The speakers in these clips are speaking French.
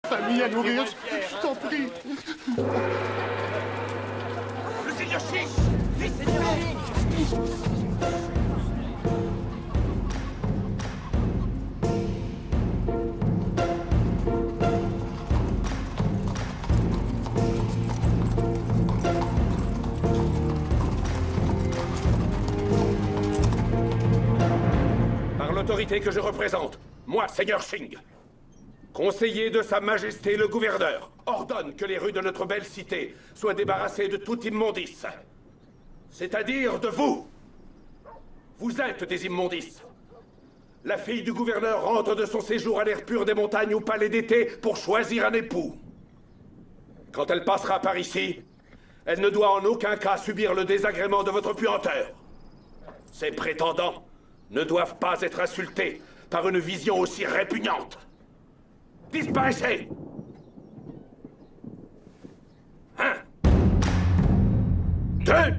Famille à nourrir, je t'en prie. Le Seigneur Shing! Vite, Seigneur Shing! Par l'autorité que je représente, moi, Seigneur Shing, conseiller de Sa Majesté le gouverneur, ordonne que les rues de notre belle cité soient débarrassées de toute immondice. C'est-à-dire de vous. Vous êtes des immondices. La fille du gouverneur rentre de son séjour à l'air pur des montagnes au palais d'été pour choisir un époux. Quand elle passera par ici, elle ne doit en aucun cas subir le désagrément de votre puanteur. Ses prétendants ne doivent pas être insultés par une vision aussi répugnante. Disparaissez! Un. Deux.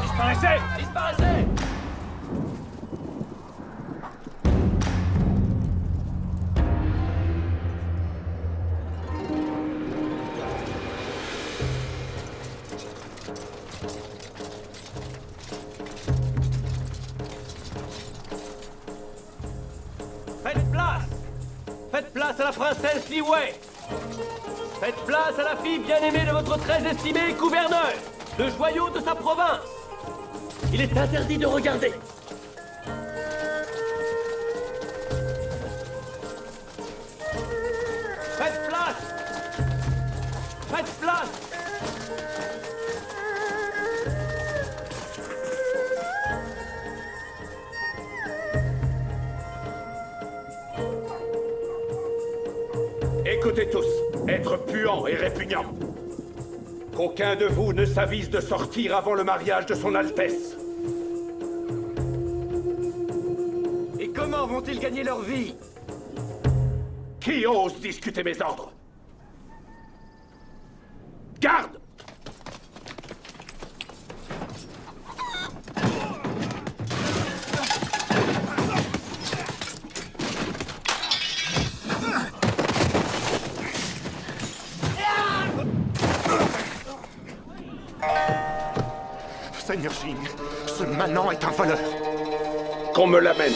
Disparaissez! Disparaissez! Faites place! Faites place à la princesse Li Wei! Faites place à la fille bien-aimée de votre très estimé gouverneur, le joyau de sa province! Il est interdit de regarder! Faites place! Faites place! Écoutez tous, êtres puants et répugnants. Qu'aucun de vous ne s'avise de sortir avant le mariage de son Altesse. Et comment vont-ils gagner leur vie? Qui ose discuter mes ordres? Garde! Seigneur Shing, ce manant est un voleur. Qu'on me l'amène.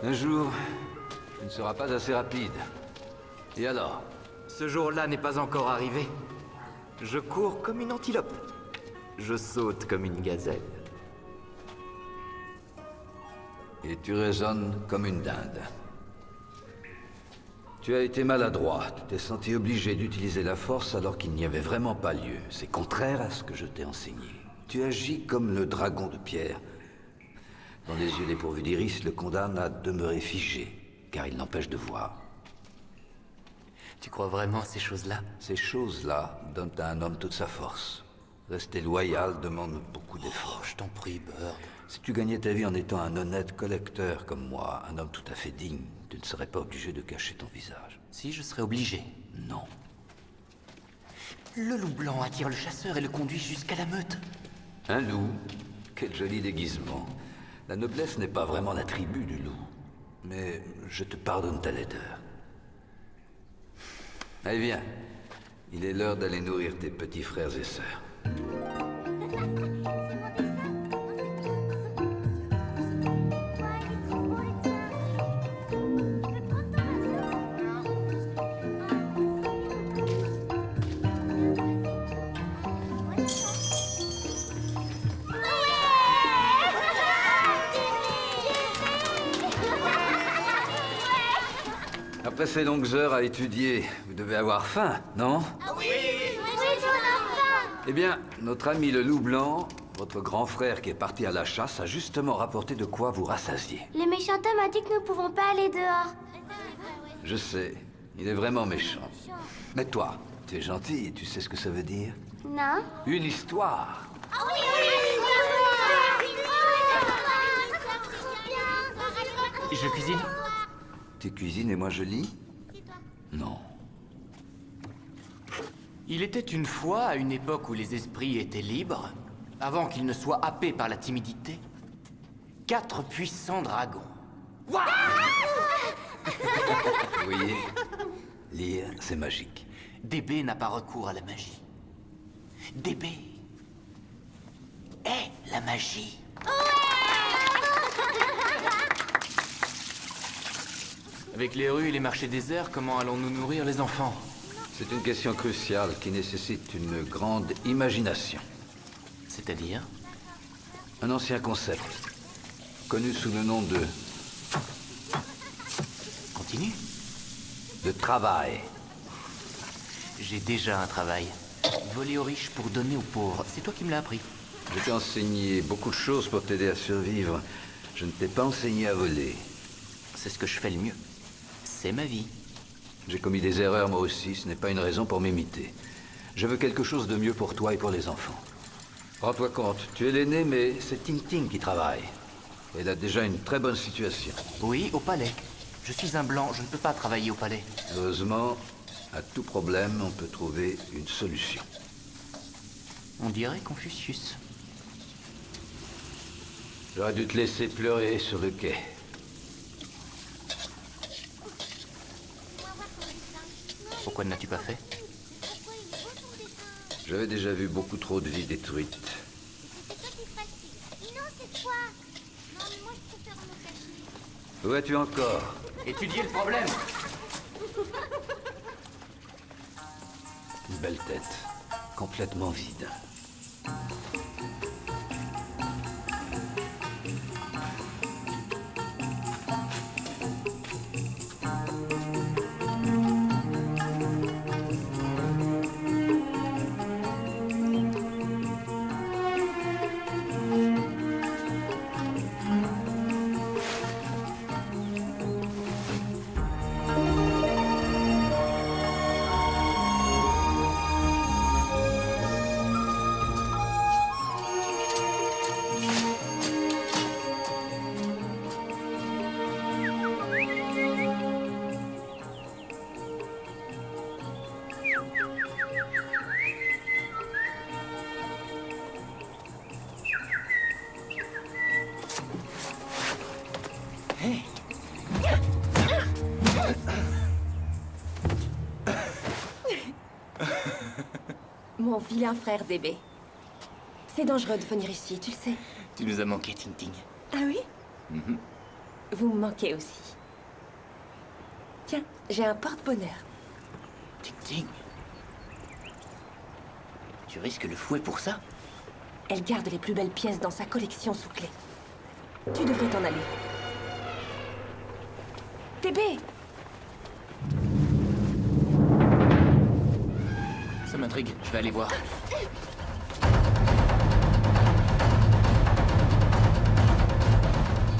Un jour, tu ne seras pas assez rapide. Et alors? Ce jour-là n'est pas encore arrivé. Je cours comme une antilope. Je saute comme une gazelle. Et tu raisonnes comme une dinde. Tu as été maladroit. Tu t'es senti obligé d'utiliser la force alors qu'il n'y avait vraiment pas lieu. C'est contraire à ce que je t'ai enseigné. Tu agis comme le dragon de pierre. Dont les yeux dépourvus d'iris le condamnent à demeurer figé, car il l'empêche de voir. Tu crois vraiment à ces choses-là? Ces choses-là donnent à un homme toute sa force. Rester loyal demande beaucoup Oh, d'efforts. je t'en prie, Bird. Si tu gagnais ta vie en étant un honnête collecteur comme moi, un homme tout à fait digne, tu ne serais pas obligé de cacher ton visage. Si je serais obligé. Non. Le loup blanc attire le chasseur et le conduit jusqu'à la meute. Un loup? Quel joli déguisement. La noblesse n'est pas vraiment l'attribut du loup. Mais je te pardonne ta laideur. Allez, viens. Il est l'heure d'aller nourrir tes petits frères et sœurs. Après ces longues heures à étudier, vous devez avoir faim, non? Oui, on a faim. Eh bien, notre ami le loup blanc, votre grand frère qui est parti à la chasse, a justement rapporté de quoi vous rassasier. Le méchant homme a dit que nous pouvons pas aller dehors. Je sais, il est vraiment méchant. Mais toi, tu es gentil et tu sais ce que ça veut dire? Non. Une histoire. Ah oui, Je cuisine. Tu cuisines et moi je lis? Non. Il était une fois, à une époque où les esprits étaient libres, avant qu'ils ne soient happés par la timidité, 4 puissants dragons. Vous voyez, lire, c'est magique. DB n'a pas recours à la magie. DB est la magie. Avec les rues et les marchés déserts, comment allons-nous nourrir les enfants? C'est une question cruciale qui nécessite une grande imagination. C'est-à-dire? Un ancien concept, connu sous le nom Continue. de travail. J'ai déjà un travail. Voler aux riches pour donner aux pauvres. C'est toi qui me l'as appris. Je t'ai enseigné beaucoup de choses pour t'aider à survivre. Je ne t'ai pas enseigné à voler. C'est ce que je fais le mieux. C'est ma vie. J'ai commis des erreurs moi aussi, ce n'est pas une raison pour m'imiter. Je veux quelque chose de mieux pour toi et pour les enfants. Rends-toi compte, tu es l'aîné, mais c'est Ting Ting qui travaille. Elle a déjà une très bonne situation. Oui, au palais. Je suis un blanc, je ne peux pas travailler au palais. Heureusement, à tout problème, on peut trouver une solution. On dirait Confucius. J'aurais dû te laisser pleurer sur le quai. Pourquoi ne l'as-tu pas fait? J'avais déjà vu beaucoup trop de vies détruites. Non, c'est toi. Non, mais moi, je préfère me cacher. Où es-tu encore? Étudiez le problème. Une belle tête, complètement vide. Mon vilain frère DB. C'est dangereux de venir ici, tu le sais. Tu nous as manqué, Ting Ting. Ah oui? Vous me manquez aussi. Tiens, j'ai un porte-bonheur. Ting-ting. Tu risques le fouet pour ça? Elle garde les plus belles pièces dans sa collection sous clé. Tu devrais t'en aller. TB! Ça m'intrigue, je vais aller voir.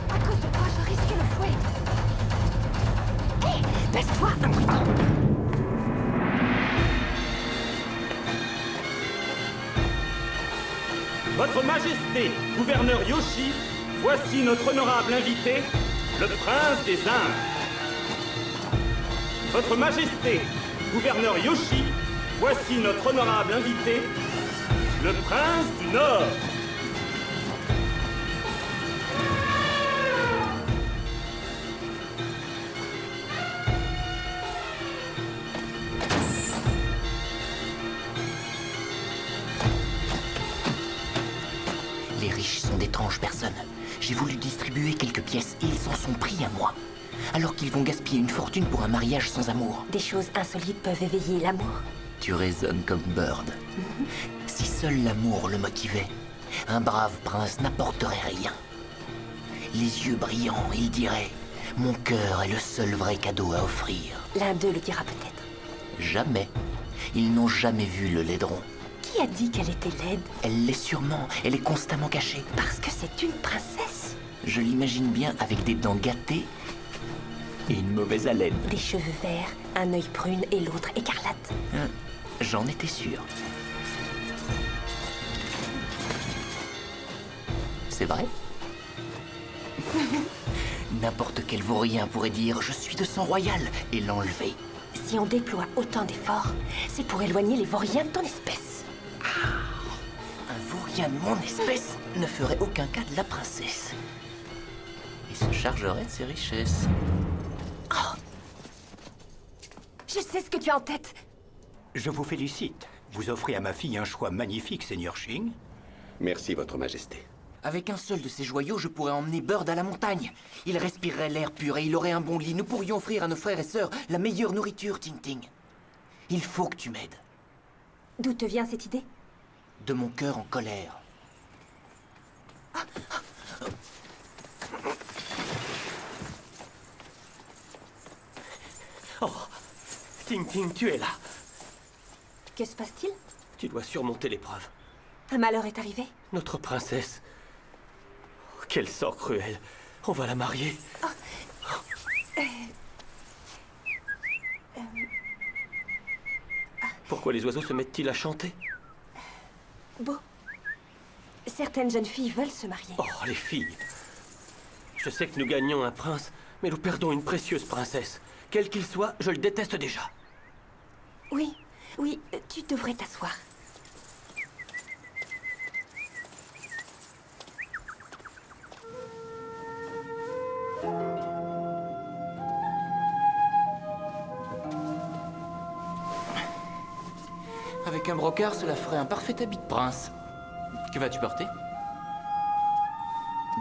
À cause de toi, je risque le fouet. Hé, baisse-toi, imprudent. Votre Majesté, gouverneur Yoshi, voici notre honorable invité, le prince des Indes. Votre Majesté, gouverneur Yoshi, voici notre honorable invité, le prince du Nord. Les riches sont d'étranges personnes. J'ai voulu distribuer quelques pièces et ils s'en sont pris à moi. Alors qu'ils vont gaspiller une fortune pour un mariage sans amour. Des choses insolites peuvent éveiller l'amour. Tu raisonnes comme Bird. Si seul l'amour le motivait, un brave prince n'apporterait rien. Les yeux brillants, il dirait « Mon cœur est le seul vrai cadeau à offrir. L'un d'eux le dira peut-être. » Jamais. Ils n'ont jamais vu le laideron. Qui a dit qu'elle était laide? Elle l'est sûrement, elle est constamment cachée. Parce que c'est une princesse. Je l'imagine bien avec des dents gâtées et une mauvaise haleine. Des cheveux verts, un œil prune et l'autre écarlate. J'en étais sûr. C'est vrai? N'importe quel vaurien pourrait dire « Je suis de sang royal » et l'enlever. Si on déploie autant d'efforts, c'est pour éloigner les vauriens de ton espèce. Un vaurien de mon espèce ne ferait aucun cas de la princesse. Il se chargerait de ses richesses. Je sais ce que tu as en tête. Je vous félicite. Vous offrez à ma fille un choix magnifique, Seigneur Shing. Merci, Votre Majesté. Avec un seul de ces joyaux, je pourrais emmener Bird à la montagne. Il respirerait l'air pur et il aurait un bon lit. Nous pourrions offrir à nos frères et sœurs la meilleure nourriture, Ting-Ting. Il faut que tu m'aides. D'où te vient cette idée? De mon cœur en colère. Oh, Ting-Ting, tu es là. Que se passe-t-il? Tu dois surmonter l'épreuve. Un malheur est arrivé? Notre princesse. Oh, quel sort cruel. On va la marier. Pourquoi les oiseaux se mettent-ils à chanter? Beau. Certaines jeunes filles veulent se marier. Oh, les filles. Je sais que nous gagnons un prince, mais nous perdons une précieuse princesse. Quel qu'il soit, je le déteste déjà. Oui, oui, tu devrais t'asseoir. Avec un brocart, cela ferait un parfait habit de prince. Que vas-tu porter?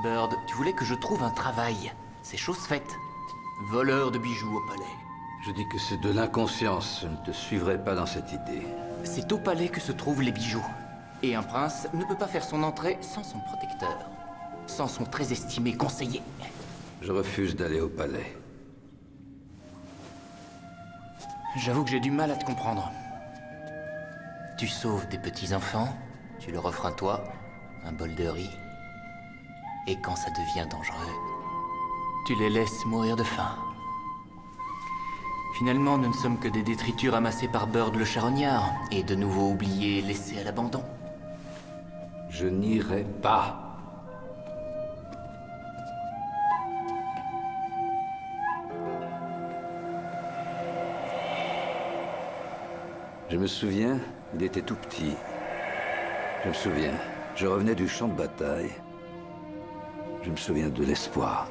Bird, tu voulais que je trouve un travail. C'est chose faite. Voleur de bijoux au palais. Je dis que c'est de l'inconscience. Je ne te suivrai pas dans cette idée. C'est au palais que se trouvent les bijoux. Et un prince ne peut pas faire son entrée sans son protecteur. Sans son très estimé conseiller. Je refuse d'aller au palais. J'avoue que j'ai du mal à te comprendre. Tu sauves des petits-enfants, tu leur offres un toit, un bol de riz. Et quand ça devient dangereux, tu les laisses mourir de faim. Finalement, nous ne sommes que des détritus ramassés par Bird le charognard, et de nouveau oubliés et laissés à l'abandon. Je n'irai pas. Je me souviens, il était tout petit. Je me souviens, je revenais du champ de bataille. Je me souviens de l'espoir.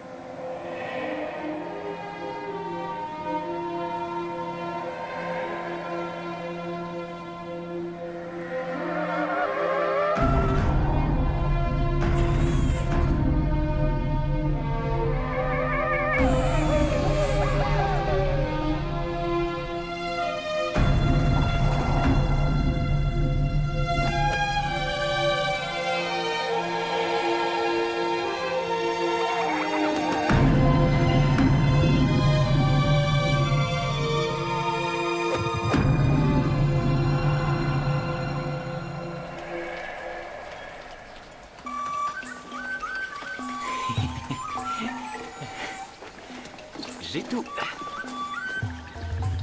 J'ai tout.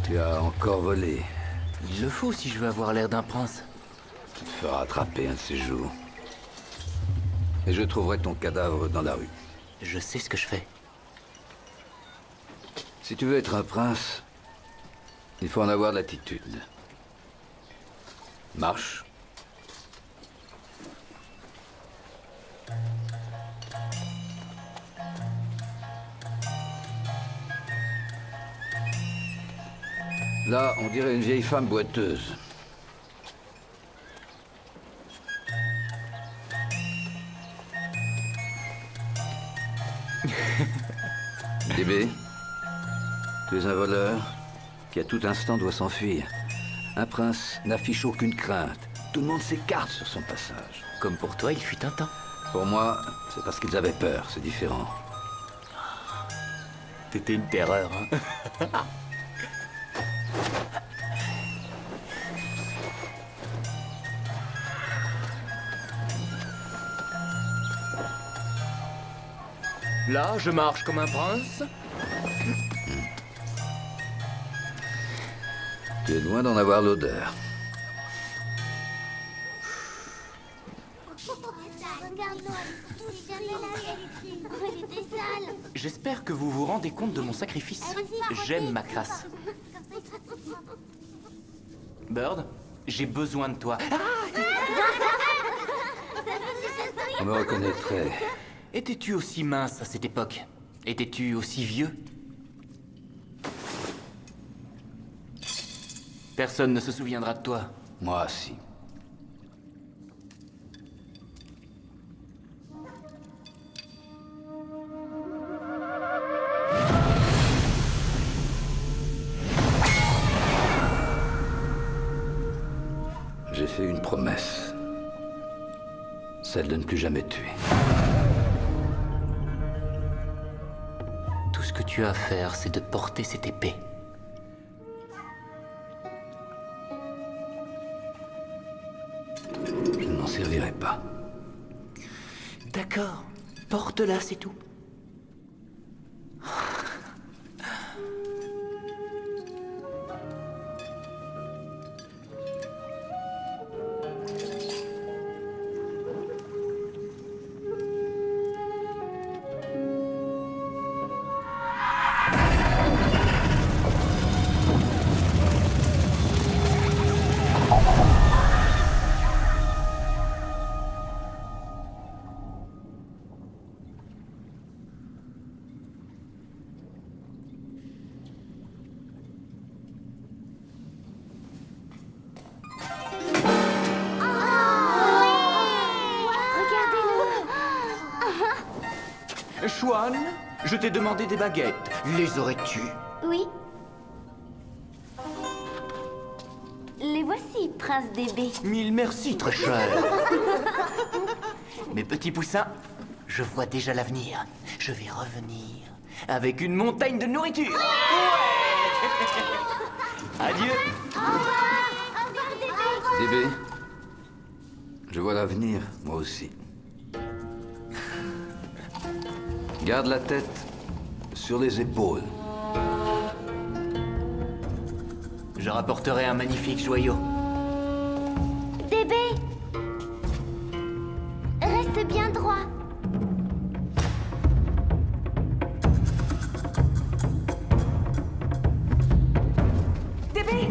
Tu as encore volé. Il le faut si je veux avoir l'air d'un prince. Tu te feras attraper un de ces jours. Et je trouverai ton cadavre dans la rue. Je sais ce que je fais. Si tu veux être un prince, il faut en avoir l'attitude. Marche. Là, on dirait une vieille femme boiteuse. DB, tu es un voleur qui à tout instant doit s'enfuir. Un prince n'affiche aucune crainte. Tout le monde s'écarte sur son passage. Comme pour toi, il fut un temps. Pour moi, c'est parce qu'ils avaient peur, c'est différent. T'étais une terreur, hein. Là, je marche comme un prince. Tu es loin d'en avoir l'odeur. Regarde-moi, si jamais elle était sale. J'espère que vous vous rendez compte de mon sacrifice. J'aime ma crasse. Bird, j'ai besoin de toi. On me reconnaîtrait. Étais-tu aussi mince à cette époque? Étais-tu aussi vieux? Personne ne se souviendra de toi. Moi, si. J'ai fait une promesse. Celle de ne plus jamais tuer. Tout ce que tu as à faire, c'est de porter cette épée. Je ne m'en servirai pas. D'accord. Porte-la, c'est tout. Chouane, je t'ai demandé des baguettes. Les aurais-tu? Oui. Les voici, prince DB. Mille merci, très cher. Mes petits poussins, je vois déjà l'avenir. Je vais revenir avec une montagne de nourriture. Ouais. Adieu. Au revoir, DB. DB, je vois l'avenir, moi aussi. Garde la tête sur les épaules. Je rapporterai un magnifique joyau. DB. Reste bien droit. DB!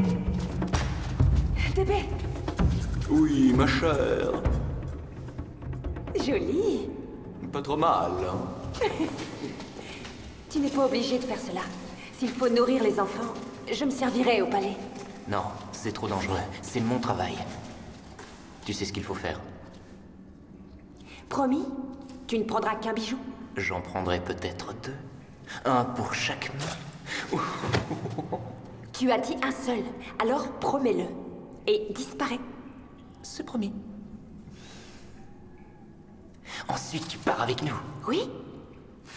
DB! Oui, ma chère. Joli! Pas trop mal. Tu n'es pas obligé de faire cela. S'il faut nourrir les enfants, je me servirai au palais. Non, c'est trop dangereux. C'est mon travail. Tu sais ce qu'il faut faire. Promis? Tu ne prendras qu'un bijou? J'en prendrai peut-être 2. Un pour chaque main. Tu as dit un seul, alors promets-le. Et disparais. C'est promis. Ensuite, tu pars avec nous. Oui?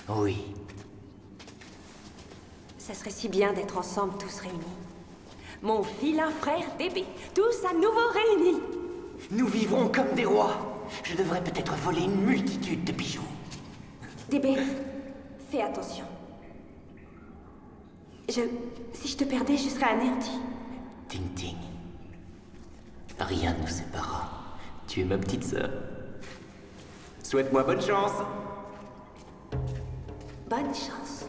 Oui. Ça serait si bien d'être ensemble tous réunis. Mon vilain frère DB, tous à nouveau réunis. Nous vivrons comme des rois. Je devrais peut-être voler une multitude de bijoux. DB, fais attention. Si je te perdais, je serais anéantie. Ting Ting. Rien ne nous séparera. Tu es ma petite sœur. Souhaite-moi bonne chance. Bonne chance.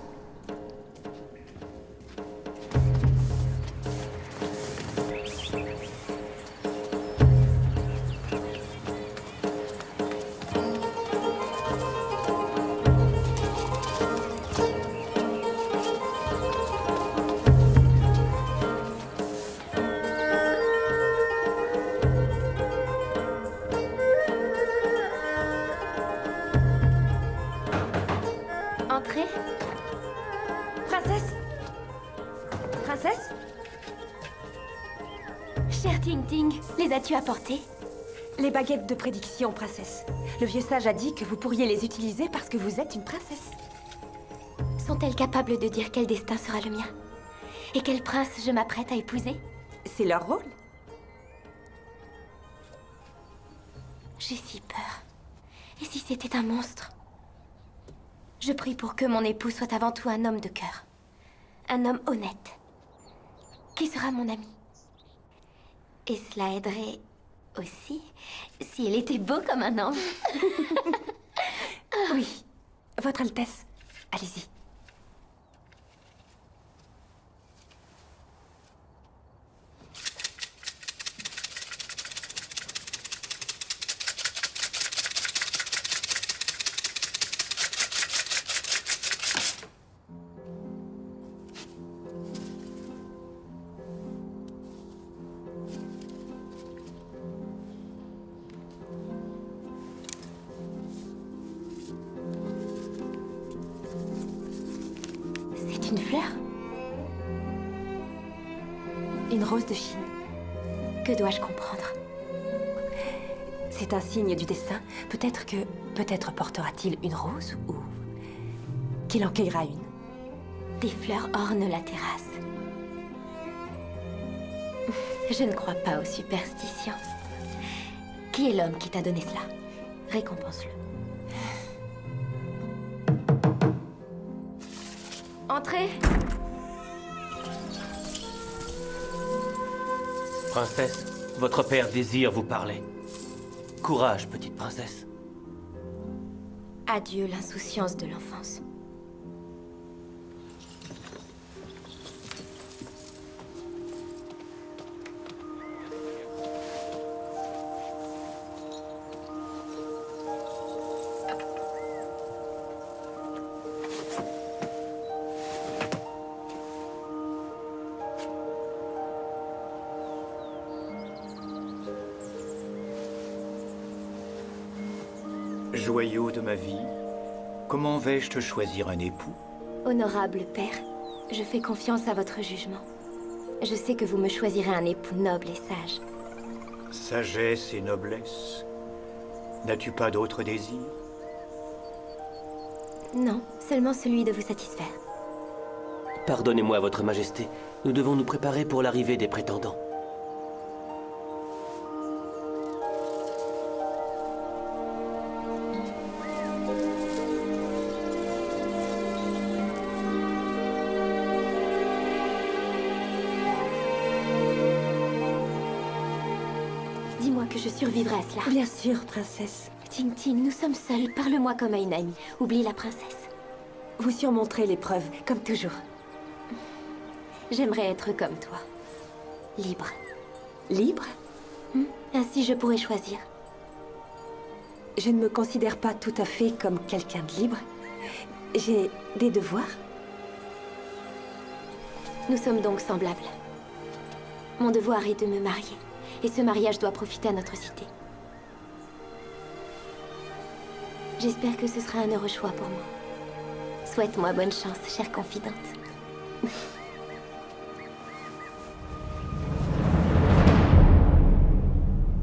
Entrez. Princesse? Princesse? Cher Ting Ting, les as-tu apportées? Les baguettes de prédiction, princesse. Le vieux sage a dit que vous pourriez les utiliser parce que vous êtes une princesse. Sont-elles capables de dire quel destin sera le mien? Et quel prince je m'apprête à épouser? C'est leur rôle. J'ai si peur. Et si c'était un monstre? Je prie pour que mon époux soit avant tout un homme de cœur. Un homme honnête. Qui sera mon ami. Et cela aiderait aussi s'il était beau comme un ange. Oui, Votre Altesse, allez-y. C'est une fleur? Une rose de Chine. Que dois-je comprendre? C'est un signe du destin. Peut-être portera-t-il une rose ou qu'il en cueillera une. Des fleurs ornent la terrasse. Je ne crois pas aux superstitions. Qui est l'homme qui t'a donné cela? Récompense-le. Entrez. Princesse, votre père désire vous parler. Courage, petite princesse. Adieu l'insouciance de l'enfance. Joyau de ma vie, comment vais-je te choisir un époux? Honorable père, je fais confiance à votre jugement. Je sais que vous me choisirez un époux noble et sage. Sagesse et noblesse. N'as-tu pas d'autre désir? Non, seulement celui de vous satisfaire. Pardonnez-moi, votre majesté. Nous devons nous préparer pour l'arrivée des prétendants. Dis-moi que je survivrai à cela. Bien sûr, princesse. Ting Ting, nous sommes seuls. Parle-moi comme à une amie. Oublie la princesse. Vous surmonterez l'épreuve, comme toujours. J'aimerais être comme toi. Libre. Libre? Ainsi je pourrais choisir. Je ne me considère pas tout à fait comme quelqu'un de libre. J'ai des devoirs. Nous sommes donc semblables. Mon devoir est de me marier. Et ce mariage doit profiter à notre cité. J'espère que ce sera un heureux choix pour moi. Souhaite-moi bonne chance, chère confidente.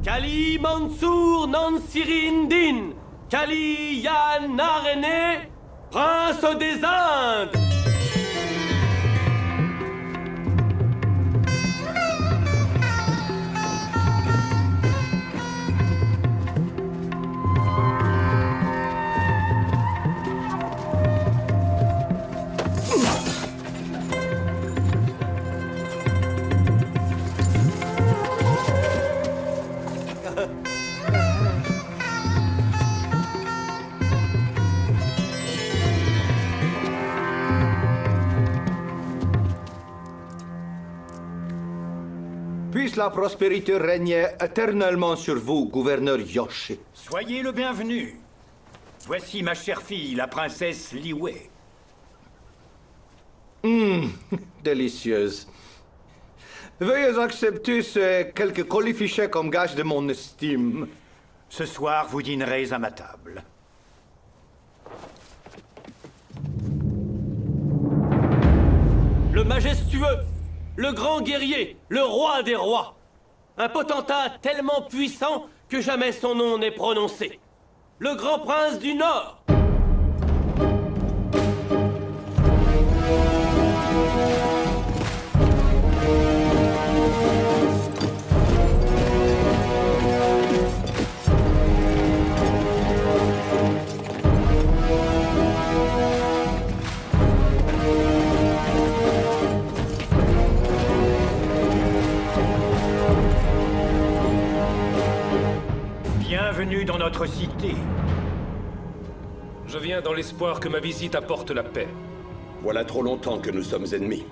Kali Mansour Nansirin Din, Kali Yanarene, prince des Indes. Puisse la prospérité régner éternellement sur vous, gouverneur Yoshi. Soyez le bienvenu. Voici ma chère fille, la princesse Liyue. Délicieuse. Veuillez accepter ces quelques colifichets comme gage de mon estime. Ce soir, vous dînerez à ma table. Le majestueux, le grand guerrier, le roi des rois. Un potentat tellement puissant que jamais son nom n'est prononcé. Le grand prince du Nord. Bienvenue dans notre cité. Je viens dans l'espoir que ma visite apporte la paix. Voilà trop longtemps que nous sommes ennemis.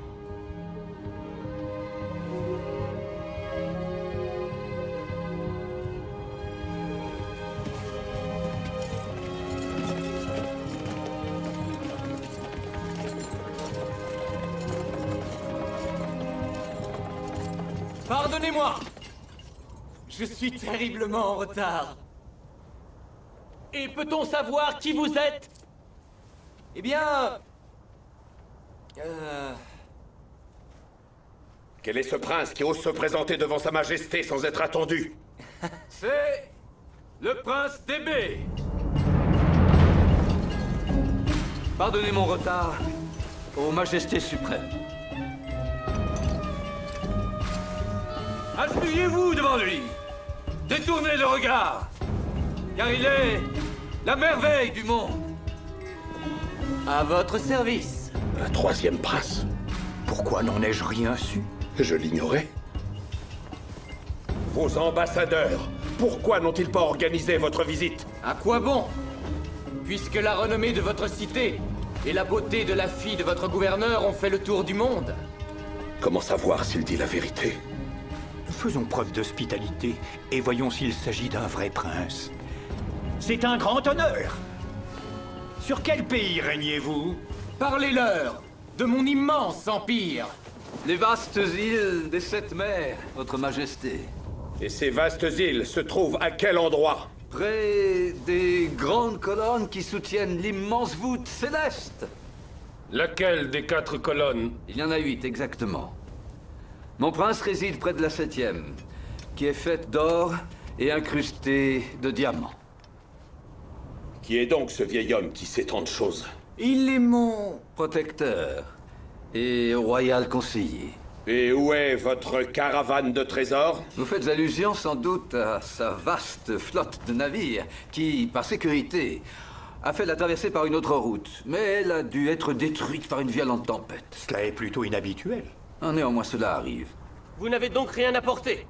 Pardonnez-moi. Je suis terriblement en retard. Et peut-on savoir qui vous êtes? Eh bien... Quel est ce prince qui ose se présenter devant sa majesté sans être attendu? C'est... le prince DB. Pardonnez mon retard, ô Majesté suprême. Appuyez-vous devant lui. Détournez le regard. Car il est la merveille du monde. À votre service. Un troisième prince? Pourquoi n'en ai-je rien su? Je l'ignorais. Vos ambassadeurs, pourquoi n'ont-ils pas organisé votre visite? À quoi bon? Puisque la renommée de votre cité et la beauté de la fille de votre gouverneur ont fait le tour du monde. Comment savoir s'il dit la vérité? Faisons preuve d'hospitalité et voyons s'il s'agit d'un vrai prince. C'est un grand honneur. Sur quel pays régnez-vous? Parlez-leur de mon immense empire. Les vastes îles des sept mers, votre Majesté. Et ces vastes îles se trouvent à quel endroit? Près des grandes colonnes qui soutiennent l'immense voûte céleste. Laquelle des 4 colonnes? Il y en a 8 exactement. Mon prince réside près de la 7e, qui est faite d'or et incrustée de diamants. Qui est donc ce vieil homme qui sait tant de choses? Il est mon protecteur et royal conseiller. Et où est votre caravane de trésors? Vous faites allusion sans doute à sa vaste flotte de navires qui, par sécurité, a fait la traversée par une autre route. Mais elle a dû être détruite par une violente tempête. Cela est plutôt inhabituel. Néanmoins, cela arrive. Vous n'avez donc rien apporté?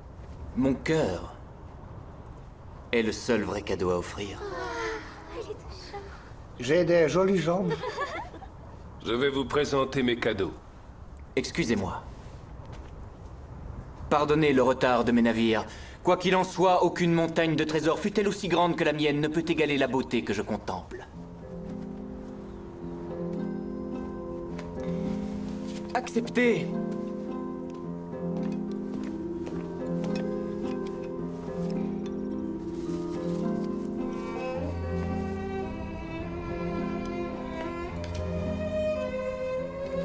Mon cœur est le seul vrai cadeau à offrir. J'ai des jolies jambes. Je vais vous présenter mes cadeaux. Excusez-moi. Pardonnez le retard de mes navires. Quoi qu'il en soit, aucune montagne de trésors, fût-elle aussi grande que la mienne, ne peut égaler la beauté que je contemple. Acceptez.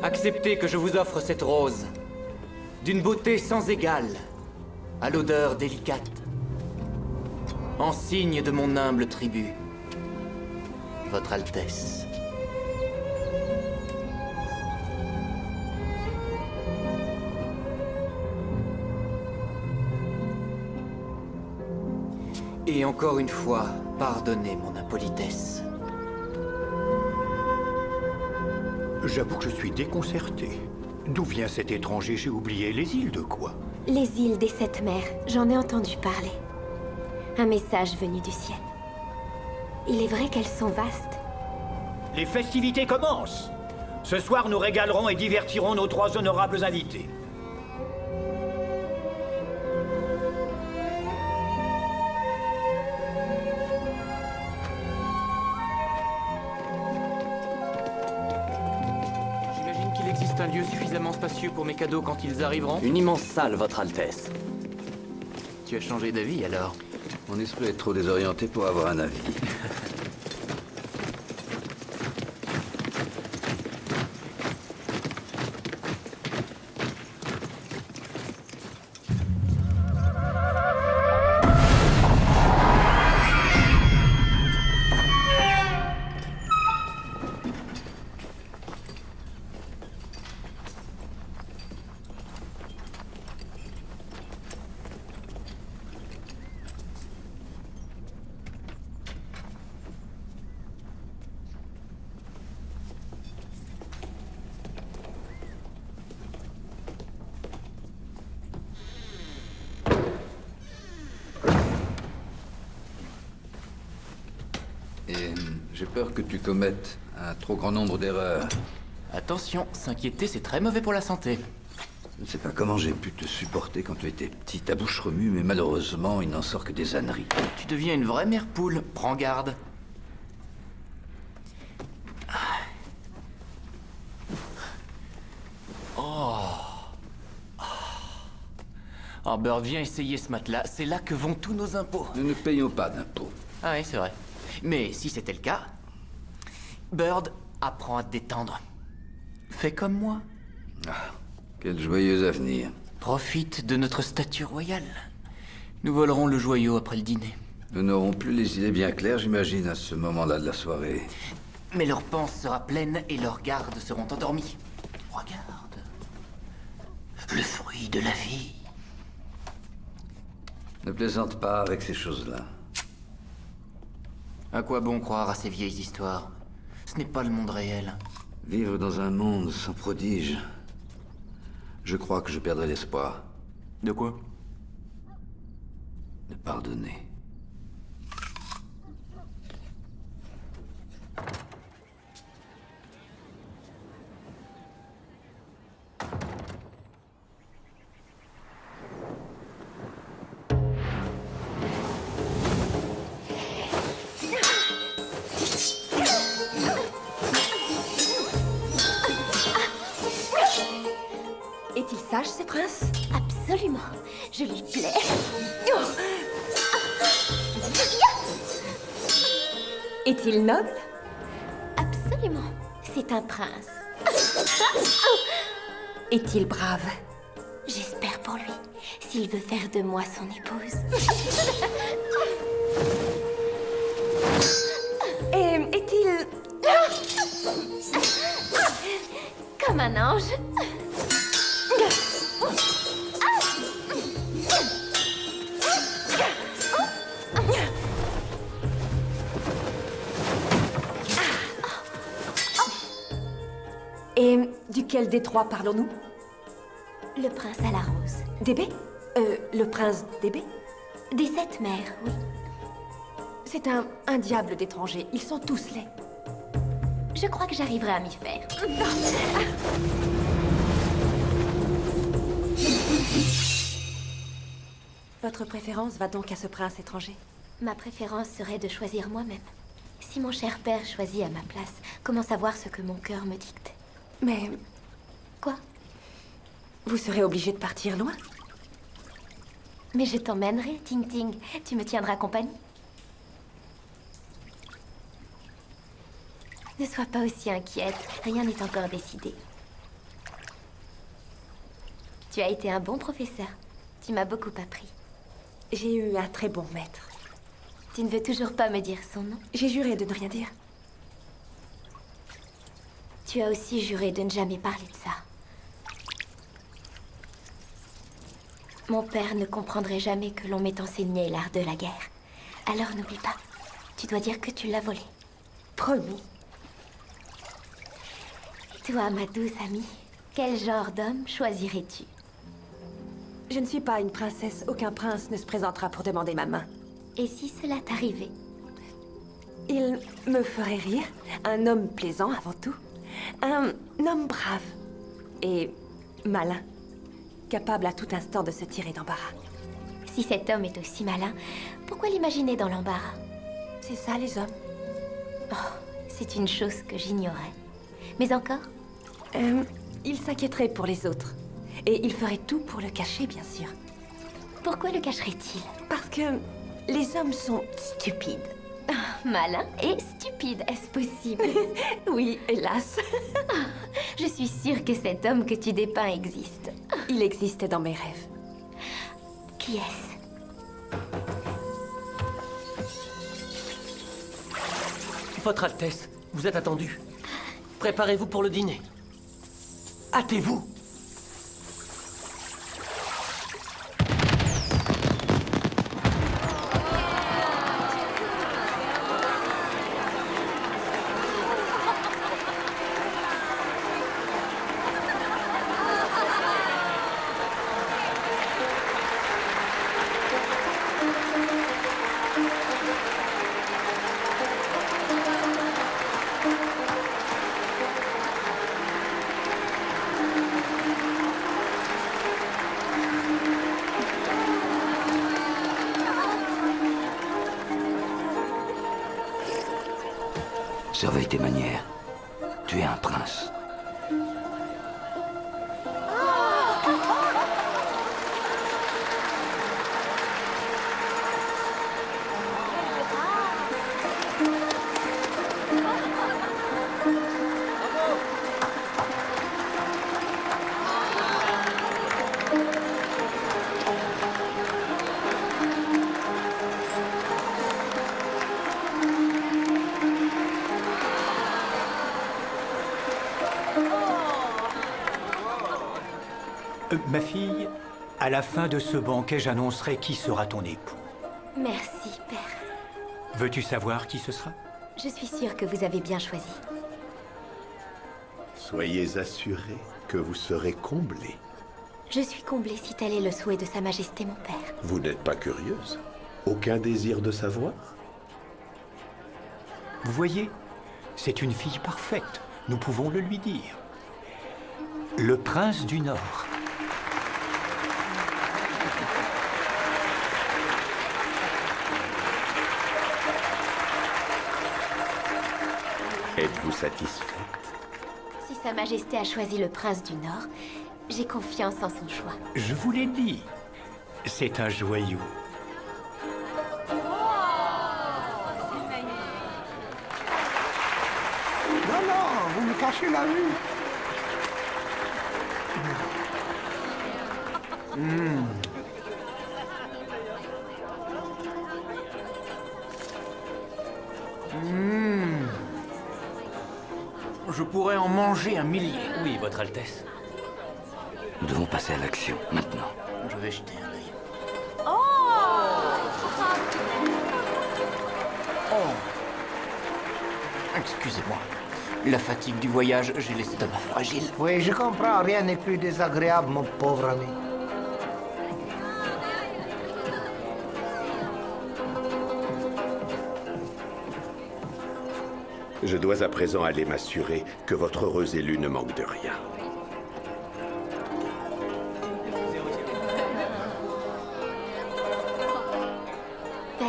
Acceptez que je vous offre cette rose, d'une beauté sans égale, à l'odeur délicate, en signe de mon humble tribut, Votre Altesse. Et encore une fois, pardonnez mon impolitesse. J'avoue que je suis déconcerté. D'où vient cet étranger? J'ai oublié les îles de quoi? Les îles des Sept Mers, j'en ai entendu parler. Un message venu du ciel. Il est vrai qu'elles sont vastes. Les festivités commencent. Ce soir, nous régalerons et divertirons nos 3 honorables invités. existe un lieu suffisamment spacieux pour mes cadeaux quand ils arriveront? Une immense salle, Votre Altesse. Tu as changé d'avis alors? Mon esprit est trop désorienté pour avoir un avis. J'ai peur que tu commettes un trop grand nombre d'erreurs. Attention, s'inquiéter c'est très mauvais pour la santé. Je ne sais pas comment j'ai pu te supporter quand tu étais petit, ta bouche remue, mais malheureusement, il n'en sort que des âneries. Tu deviens une vraie mère poule, prends garde. Oh, Bird, viens essayer ce matelas. C'est là que vont tous nos impôts. Nous ne payons pas d'impôts. Ah oui, c'est vrai. Mais si c'était le cas, Bird, apprends à te détendre. Fais comme moi. Ah, quel joyeux avenir. Profite de notre statut royal. Nous volerons le joyau après le dîner. Nous n'aurons plus les idées bien claires, j'imagine, à ce moment-là de la soirée. Mais leur panse sera pleine et leurs gardes seront endormis. Regarde. Le fruit de la vie. Ne plaisante pas avec ces choses-là. À quoi bon croire à ces vieilles histoires? Ce n'est pas le monde réel. Vivre dans un monde sans prodige. Je crois que je perdrai l'espoir. De quoi? De pardonner. Est-il sage, ce prince? Absolument. Je lui plais. Est-il noble? Absolument. C'est un prince. Est-il brave? J'espère pour lui, s'il veut faire de moi son épouse. Et est-il... Comme un ange. Et duquel des trois parlons-nous? Le prince à la rose. D'Ébé? Le prince d'Ébé? Des 7 mers, oui. C'est un diable d'étranger. Ils sont tous laids. Je crois que j'arriverai à m'y faire. Votre préférence va donc à ce prince étranger? Ma préférence serait de choisir moi-même. Si mon cher père choisit à ma place, comment savoir ce que mon cœur me dicte? Mais Quoi? vous serez obligé de partir loin? Mais je t'emmènerai, Ting Ting. Tu me tiendras compagnie. Ne sois pas aussi inquiète. Rien n'est encore décidé. Tu as été un bon professeur. Tu m'as beaucoup appris. J'ai eu un très bon maître. Tu ne veux toujours pas me dire son nom? J'ai juré de ne rien dire. Tu as aussi juré de ne jamais parler de ça. Mon père ne comprendrait jamais que l'on m'ait enseigné l'art de la guerre. Alors n'oublie pas, tu dois dire que tu l'as volé. Promis. Et toi, ma douce amie, quel genre d'homme choisirais-tu? Je ne suis pas une princesse. Aucun prince ne se présentera pour demander ma main. Et si cela t'arrivait? Il me ferait rire. Un homme plaisant avant tout. Un homme brave. Et malin. Capable à tout instant de se tirer d'embarras. Si cet homme est aussi malin, pourquoi l'imaginer dans l'embarras? C'est ça, les hommes. Oh, c'est une chose que j'ignorais. Mais encore? il s'inquiéterait pour les autres. Et il ferait tout pour le cacher, bien sûr. Pourquoi le cacherait-il? Parce que les hommes sont stupides. Malin et stupide, est-ce possible? Oui, hélas. Je suis sûre que cet homme que tu dépeins existe. Il existe dans mes rêves. Qui est-ce? Votre Altesse, vous êtes attendu. Préparez-vous pour le dîner. Hâtez-vous. Surveille tes manières. Tu es un prince. Ma fille, à la fin de ce banquet, j'annoncerai qui sera ton époux. Merci, père. Veux-tu savoir qui ce sera? Je suis sûre que vous avez bien choisi. Soyez assurés que vous serez comblés. Je suis comblée si tel est le souhait de Sa Majesté mon père. Vous n'êtes pas curieuse? Aucun désir de savoir? Vous voyez, c'est une fille parfaite. Nous pouvons le lui dire. Le prince du Nord. Êtes-vous satisfaite? Si Sa Majesté a choisi le prince du Nord, j'ai confiance en son choix. Je vous l'ai dit. C'est un joyau. Non, non, vous me cachez la vue. Je pourrais en manger un millier. Oui, Votre Altesse. Nous devons passer à l'action, maintenant. Je vais jeter un œil. Oh! Excusez-moi. La fatigue du voyage, j'ai l'estomac fragile. Oui, je comprends, rien n'est plus désagréable, mon pauvre ami. Je dois à présent aller m'assurer que votre heureux élu ne manque de rien. Père,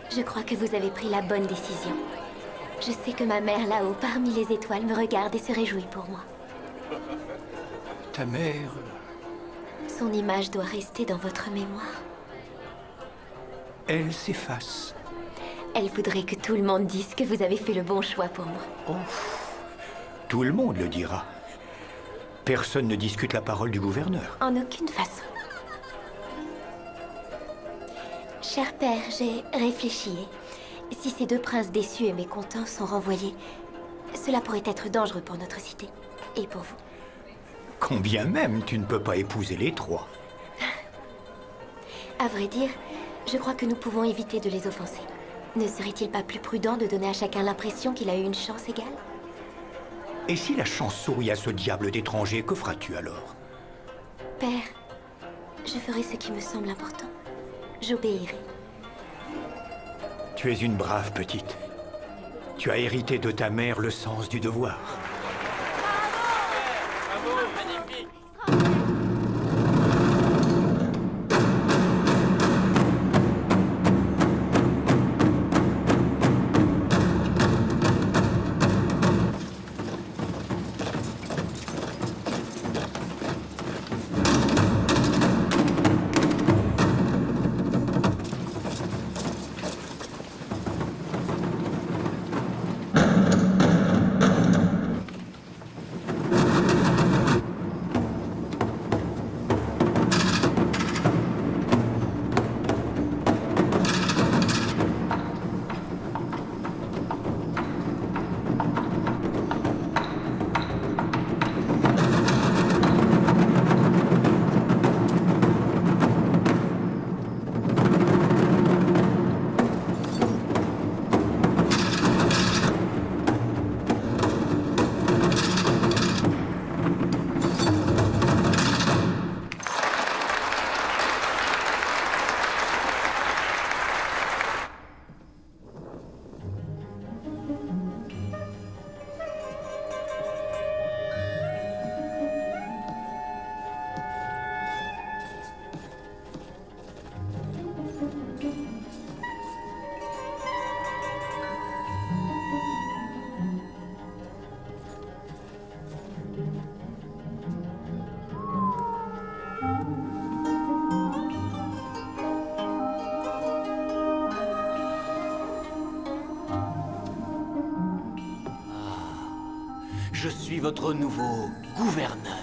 je crois que vous avez pris la bonne décision. Je sais que ma mère là-haut, parmi les étoiles, me regarde et se réjouit pour moi. Ta mère... Son image doit rester dans votre mémoire. Elle s'efface. Elle voudrait que tout le monde dise que vous avez fait le bon choix pour moi. Oh, tout le monde le dira. Personne ne discute la parole du gouverneur. En aucune façon. Cher père, j'ai réfléchi. Si ces deux princes déçus et mécontents sont renvoyés, cela pourrait être dangereux pour notre cité. Et pour vous. Combien même tu ne peux pas épouser les trois. À vrai dire, je crois que nous pouvons éviter de les offenser. Ne serait-il pas plus prudent de donner à chacun l'impression qu'il a eu une chance égale? Et si la chance sourit à ce diable d'étranger, que feras-tu alors? Père, je ferai ce qui me semble important. J'obéirai. Tu es une brave petite. Tu as hérité de ta mère le sens du devoir. votre nouveau gouverneur.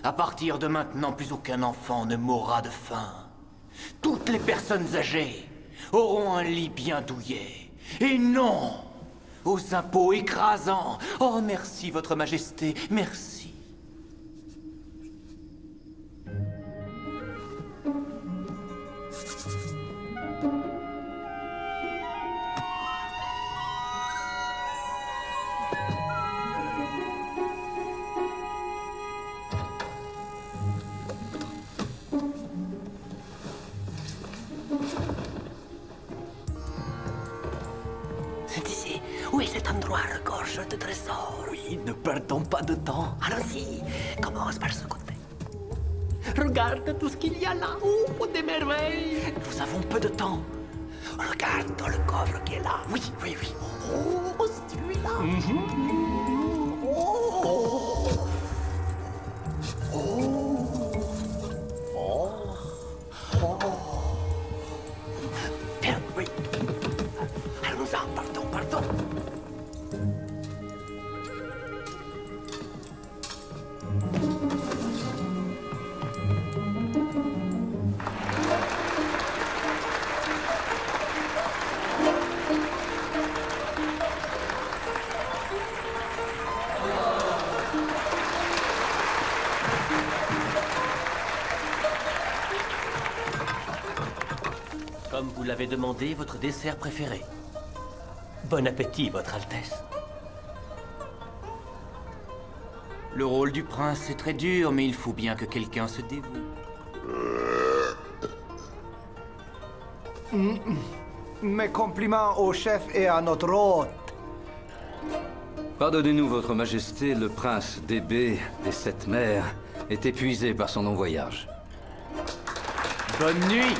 À partir de maintenant, plus aucun enfant ne mourra de faim. Toutes les personnes âgées auront un lit bien douillet. Et non aux impôts écrasants. Oh, merci, Votre Majesté, merci. C'est ici. Oui, cet endroit regorge de trésors. Oui, ne perdons pas de temps. Allons-y. Commence par ce côté. Regarde tout ce qu'il y a là. Oh, des merveilles. Nous avons peu de temps. Regarde dans le coffre qui est là. Oui, oui, oui. Oh, celui-là. Bien, oui. Allons-en, partons. Comme vous l'avez demandé, votre dessert préféré. Bon appétit, Votre Altesse. Le rôle du prince est très dur, mais il faut bien que quelqu'un se dévoue. Mes compliments au chef et à notre hôte. Pardonnez-nous, Votre Majesté, le prince DB des Sept Mers est épuisé par son long voyage. Bonne nuit.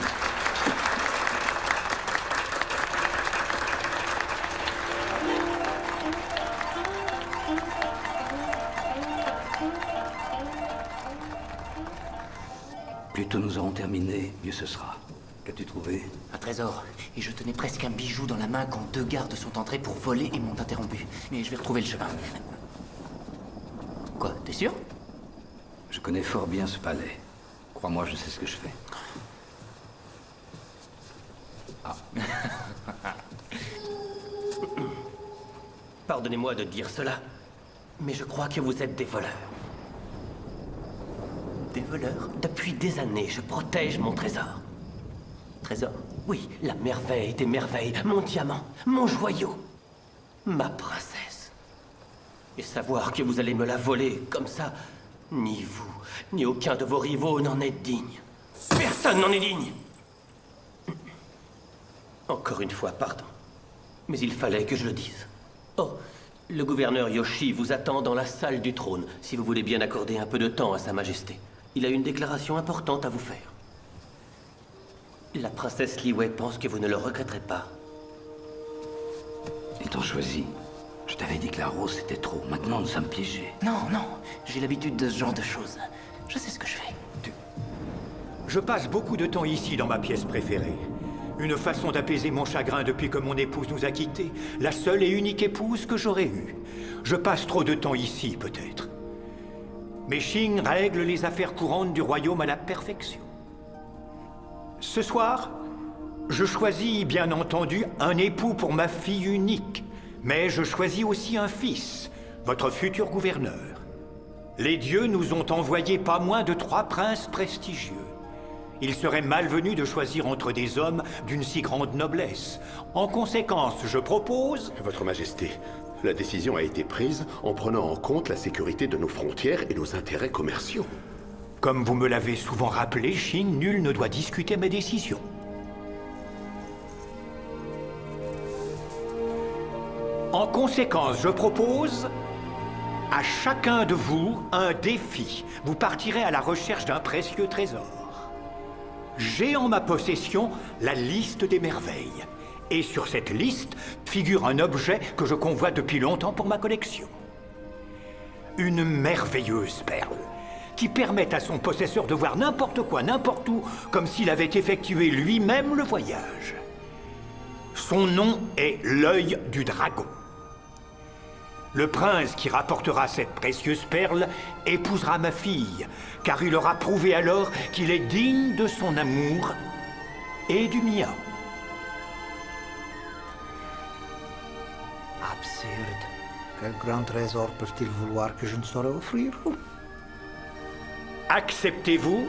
Plus tôt nous aurons terminé, mieux ce sera. Qu'as-tu trouvé? Un trésor. Et je tenais presque un bijou dans la main quand deux gardes sont entrés pour voler et m'ont interrompu. Mais je vais retrouver le chemin. Quoi, t'es sûr? Je connais fort bien ce palais. Crois-moi, je sais ce que je fais. Pardonnez-moi de dire cela, mais je crois que vous êtes des voleurs. Des voleurs? Depuis des années, je protège mon trésor. Trésor? Oui, la merveille des merveilles, mon diamant, mon joyau, ma princesse. Et savoir que vous allez me la voler comme ça, ni vous, ni aucun de vos rivaux n'en est digne. Personne n'en est digne! Encore une fois, pardon. Mais il fallait que je le dise. Oh, le gouverneur Yoshi vous attend dans la salle du trône, si vous voulez bien accorder un peu de temps à Sa Majesté. Il a une déclaration importante à vous faire. La princesse Liyue pense que vous ne le regretterez pas. Étant choisi, je t'avais dit que la rose c'était trop. Maintenant nous sommes piégés. Non, non, j'ai l'habitude de ce genre de choses. Je sais ce que je fais. Je passe beaucoup de temps ici dans ma pièce préférée. Une façon d'apaiser mon chagrin depuis que mon épouse nous a quittés. La seule et unique épouse que j'aurais eue. Je passe trop de temps ici, peut-être. Mais Shing règle les affaires courantes du royaume à la perfection. Ce soir, je choisis, bien entendu, un époux pour ma fille unique. Mais je choisis aussi un fils, votre futur gouverneur. Les dieux nous ont envoyé pas moins de 3 princes prestigieux. Il serait malvenu de choisir entre des hommes d'une si grande noblesse. En conséquence, je propose... Votre Majesté, la décision a été prise en prenant en compte la sécurité de nos frontières et nos intérêts commerciaux. Comme vous me l'avez souvent rappelé, Shing, nul ne doit discuter mes décisions. En conséquence, je propose à chacun de vous un défi. Vous partirez à la recherche d'un précieux trésor. J'ai en ma possession la liste des merveilles. Et sur cette liste figure un objet que je convoite depuis longtemps pour ma collection. Une merveilleuse perle qui permet à son possesseur de voir n'importe quoi, n'importe où, comme s'il avait effectué lui-même le voyage. Son nom est l'œil du dragon. Le prince qui rapportera cette précieuse perle épousera ma fille, car il aura prouvé alors qu'il est digne de son amour et du mien. Absurde. Quel grand trésor peuvent-ils vouloir que je ne saurais offrir? Acceptez-vous?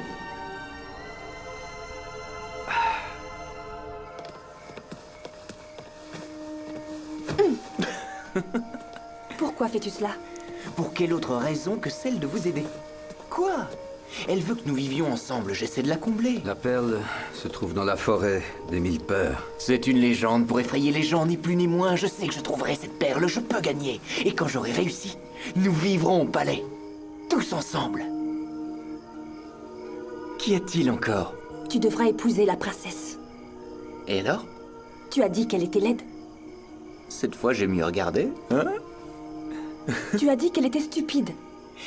Pourquoi fais-tu cela? Pour quelle autre raison que celle de vous aider? Quoi? Elle veut que nous vivions ensemble, j'essaie de la combler. La perle se trouve dans la forêt des 1000 peurs. C'est une légende pour effrayer les gens, ni plus ni moins. Je sais que je trouverai cette perle, je peux gagner. Et quand j'aurai réussi, nous vivrons au palais. Tous ensemble. Qu'y a-t-il encore? Tu devras épouser la princesse. Et alors? Tu as dit qu'elle était laide. Cette fois, j'ai mieux regardé, hein? Tu as dit qu'elle était stupide.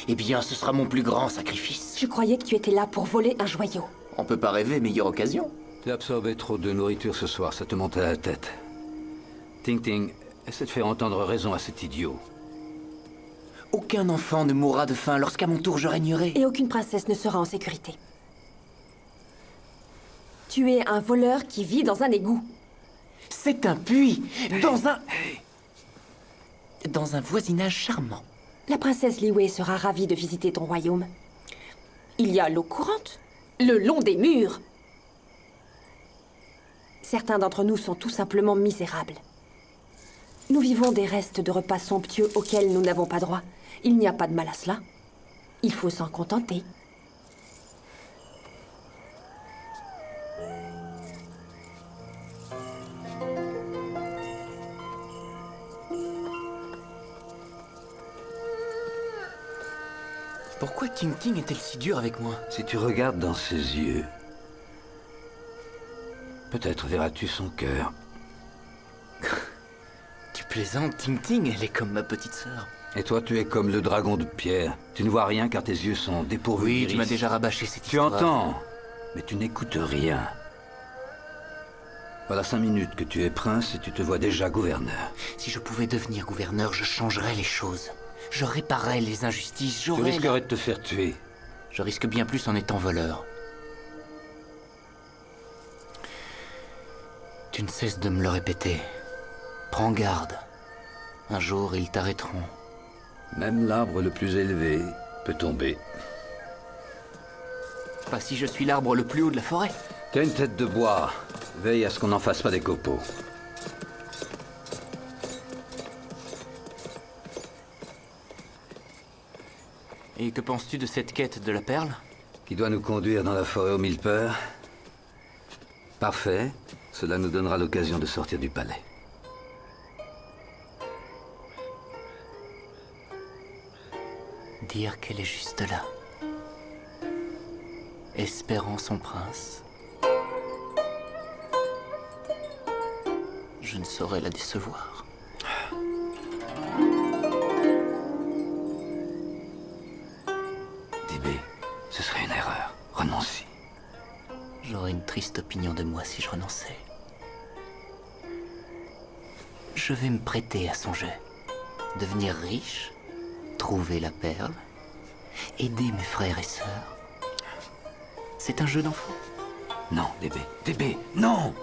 Eh bien, ce sera mon plus grand sacrifice. Je croyais que tu étais là pour voler un joyau. On peut pas rêver meilleure occasion. Tu as absorbé trop de nourriture ce soir, ça te monte à la tête. Ting Ting, essaie de faire entendre raison à cet idiot. Aucun enfant ne mourra de faim lorsqu'à mon tour je régnerai. Et aucune princesse ne sera en sécurité. Tu es un voleur qui vit dans un égout. C'est un puits, dans un voisinage charmant. La princesse Liyue sera ravie de visiter ton royaume. Il y a l'eau courante, le long des murs. Certains d'entre nous sont tout simplement misérables. Nous vivons des restes de repas somptueux auxquels nous n'avons pas droit. Il n'y a pas de mal à cela. Il faut s'en contenter. Pourquoi Ting Ting est-elle si dure avec moi? Si tu regardes dans ses yeux, peut-être verras-tu son cœur. Tu plaisantes, Ting Ting, elle est comme ma petite sœur. Et toi, tu es comme le dragon de pierre. Tu ne vois rien car tes yeux sont dépourvus Oui, d'iris. tu m'as déjà rabâché cette Tu histoire. entends, mais tu n'écoutes rien. Voilà 5 minutes que tu es prince et tu te vois déjà gouverneur. Si je pouvais devenir gouverneur, je changerais les choses. Je réparerais les injustices, Tu j'aurais... risquerais de te faire tuer. Je risque bien plus en étant voleur. Tu ne cesses de me le répéter. Prends garde. Un jour, ils t'arrêteront. Même l'arbre le plus élevé peut tomber. Pas si je suis l'arbre le plus haut de la forêt. T'as une tête de bois. Veille à ce qu'on n'en fasse pas des copeaux. Et que penses-tu de cette quête de la perle? Qui doit nous conduire dans la forêt aux 1000 peurs. Parfait. Cela nous donnera l'occasion de sortir du palais. Dire qu'elle est juste là. Espérant son prince. Je ne saurais la décevoir. Dibé, ce serait une erreur. Renonce-y. J'aurais une triste opinion de moi si je renonçais. Je vais me prêter à son jeu. Devenir riche, trouver la perle, aider mes frères et sœurs. C'est un jeu d'enfant. Non, Dibé. Dibé, non!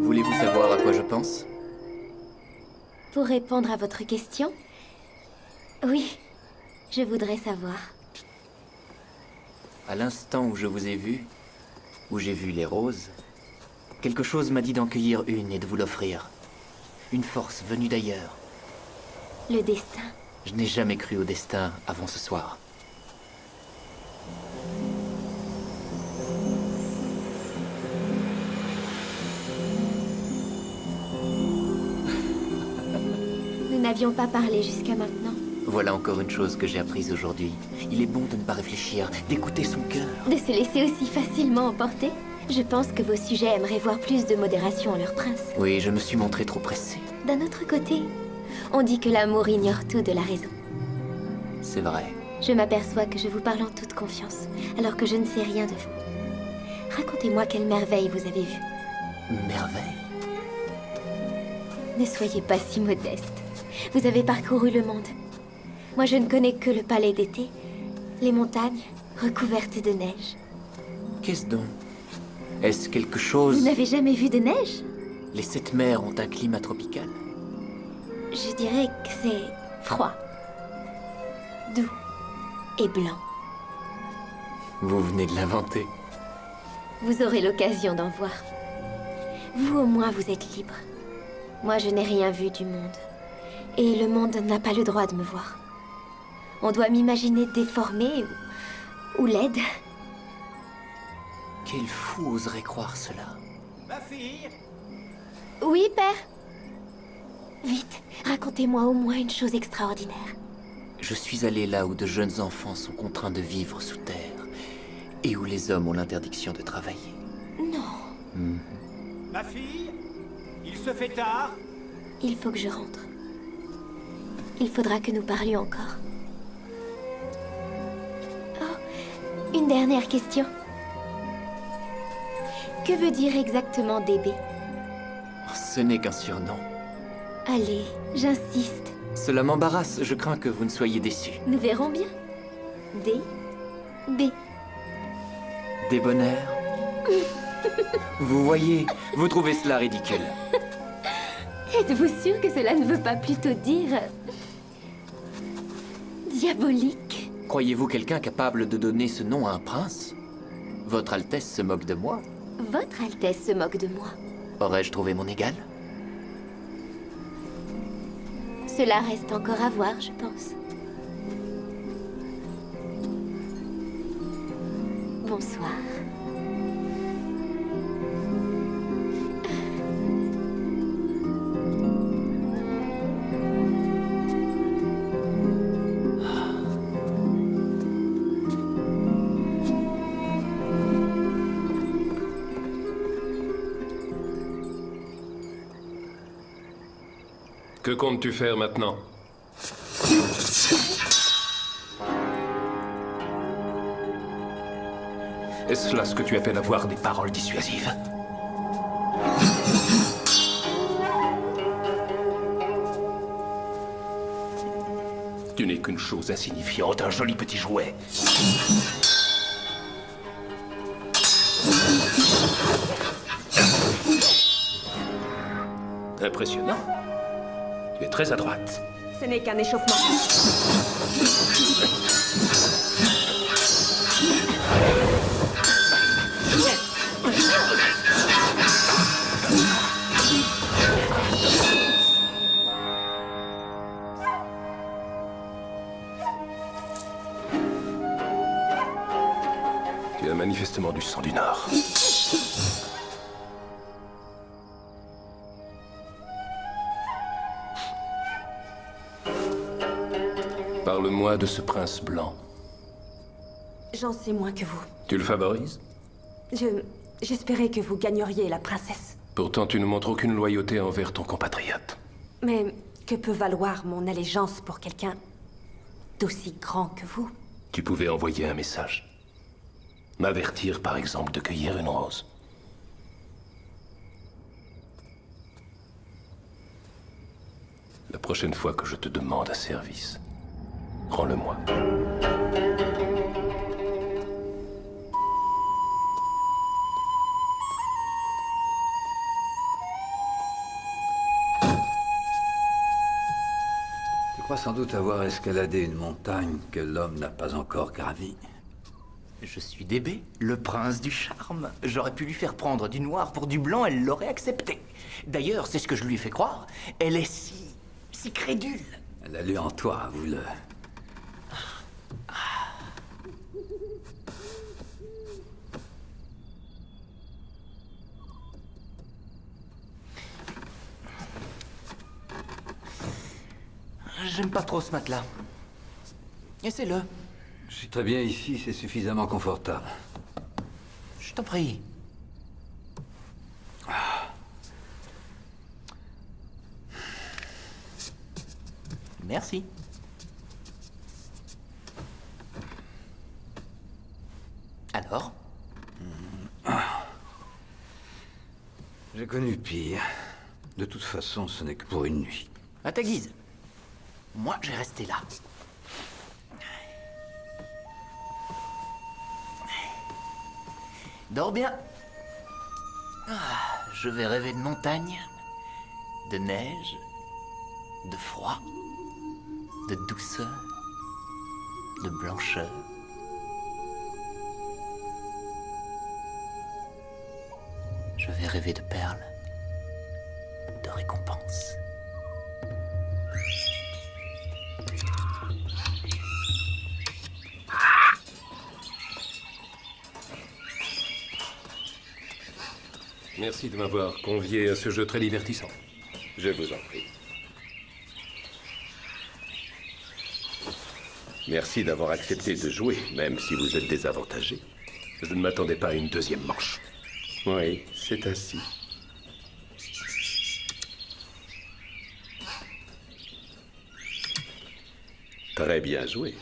Voulez-vous savoir à quoi je pense? Pour répondre à votre question, oui, je voudrais savoir. À l'instant où je vous ai vu, où j'ai vu les roses, quelque chose m'a dit d'en cueillir une et de vous l'offrir. Une force venue d'ailleurs. Le destin. Je n'ai jamais cru au destin avant ce soir. Nous n'avions pas parlé jusqu'à maintenant. Voilà encore une chose que j'ai apprise aujourd'hui. Il est bon de ne pas réfléchir, d'écouter son cœur. De se laisser aussi facilement emporter? Je pense que vos sujets aimeraient voir plus de modération en leur prince. Oui, je me suis montré trop pressé. D'un autre côté, on dit que l'amour ignore tout de la raison. C'est vrai. Je m'aperçois que je vous parle en toute confiance, alors que je ne sais rien de vous. Racontez-moi quelle merveille vous avez vue. Merveille. Ne soyez pas si modeste. Vous avez parcouru le monde. Moi, je ne connais que le palais d'été, les montagnes recouvertes de neige. Qu'est-ce donc? Est-ce quelque chose... Vous n'avez jamais vu de neige? Les 7 mers ont un climat tropical. Je dirais que c'est froid, doux et blanc. Vous venez de l'inventer. Vous aurez l'occasion d'en voir. Vous, au moins, vous êtes libre. Moi, je n'ai rien vu du monde. Et le monde n'a pas le droit de me voir. On doit m'imaginer déformée ou laide. Quel fou oserait croire cela? Ma fille! Oui, père. Vite, racontez-moi au moins une chose extraordinaire. Je suis allé là où de jeunes enfants sont contraints de vivre sous terre et où les hommes ont l'interdiction de travailler. Non. Ma fille? Il se fait tard? Il faut que je rentre. Il faudra que nous parlions encore. Oh, une dernière question. Que veut dire exactement DB? Ce n'est qu'un surnom. Allez, j'insiste. Cela m'embarrasse, je crains que vous ne soyez déçus. Nous verrons bien. DB. Débonnaire. Vous voyez, vous trouvez cela ridicule. Êtes-vous sûr que cela ne veut pas plutôt dire... diabolique? Croyez-vous quelqu'un capable de donner ce nom à un prince? Votre Altesse se moque de moi? Votre Altesse se moque de moi. Aurais-je trouvé mon égal? Cela reste encore à voir, je pense. Bonsoir. Que comptes-tu faire maintenant? Est-ce là ce que tu appelles avoir des paroles dissuasives? Tu n'es qu'une chose insignifiante, un joli petit jouet. Impressionnant. Tu es très à droite. Ce n'est qu'un échauffement. Tu as manifestement du sang du Nord. Parle-moi de ce prince blanc. J'en sais moins que vous. Tu le favorises? J'espérais que vous gagneriez la princesse. Pourtant, tu ne montres aucune loyauté envers ton compatriote. Mais que peut valoir mon allégeance pour quelqu'un d'aussi grand que vous? Tu pouvais envoyer un message. M'avertir, par exemple, de cueillir une rose. La prochaine fois que je te demande un service, rends-le-moi. Tu crois sans doute avoir escaladé une montagne que l'homme n'a pas encore gravie. Je suis DB, le prince du charme. J'aurais pu lui faire prendre du noir pour du blanc, elle l'aurait accepté. D'ailleurs, c'est ce que je lui ai fait croire. Elle est si crédule. Elle a lu en toi, avoue-le. J'aime pas trop ce matelas. Essaie-le. Je suis très bien ici, c'est suffisamment confortable. Je t'en prie. Merci. Alors? J'ai connu pire. De toute façon, ce n'est que pour une nuit. À ta guise. Moi, je vais rester là. Dors bien. Ah, je vais rêver de montagne, de neige, de froid, de douceur, de blancheur. Je vais rêver de perles, de récompenses. Merci de m'avoir convié à ce jeu très divertissant. Je vous en prie. Merci d'avoir accepté de jouer, même si vous êtes désavantagé. Je ne m'attendais pas à une deuxième manche. Oui, c'est ainsi. Très bien joué.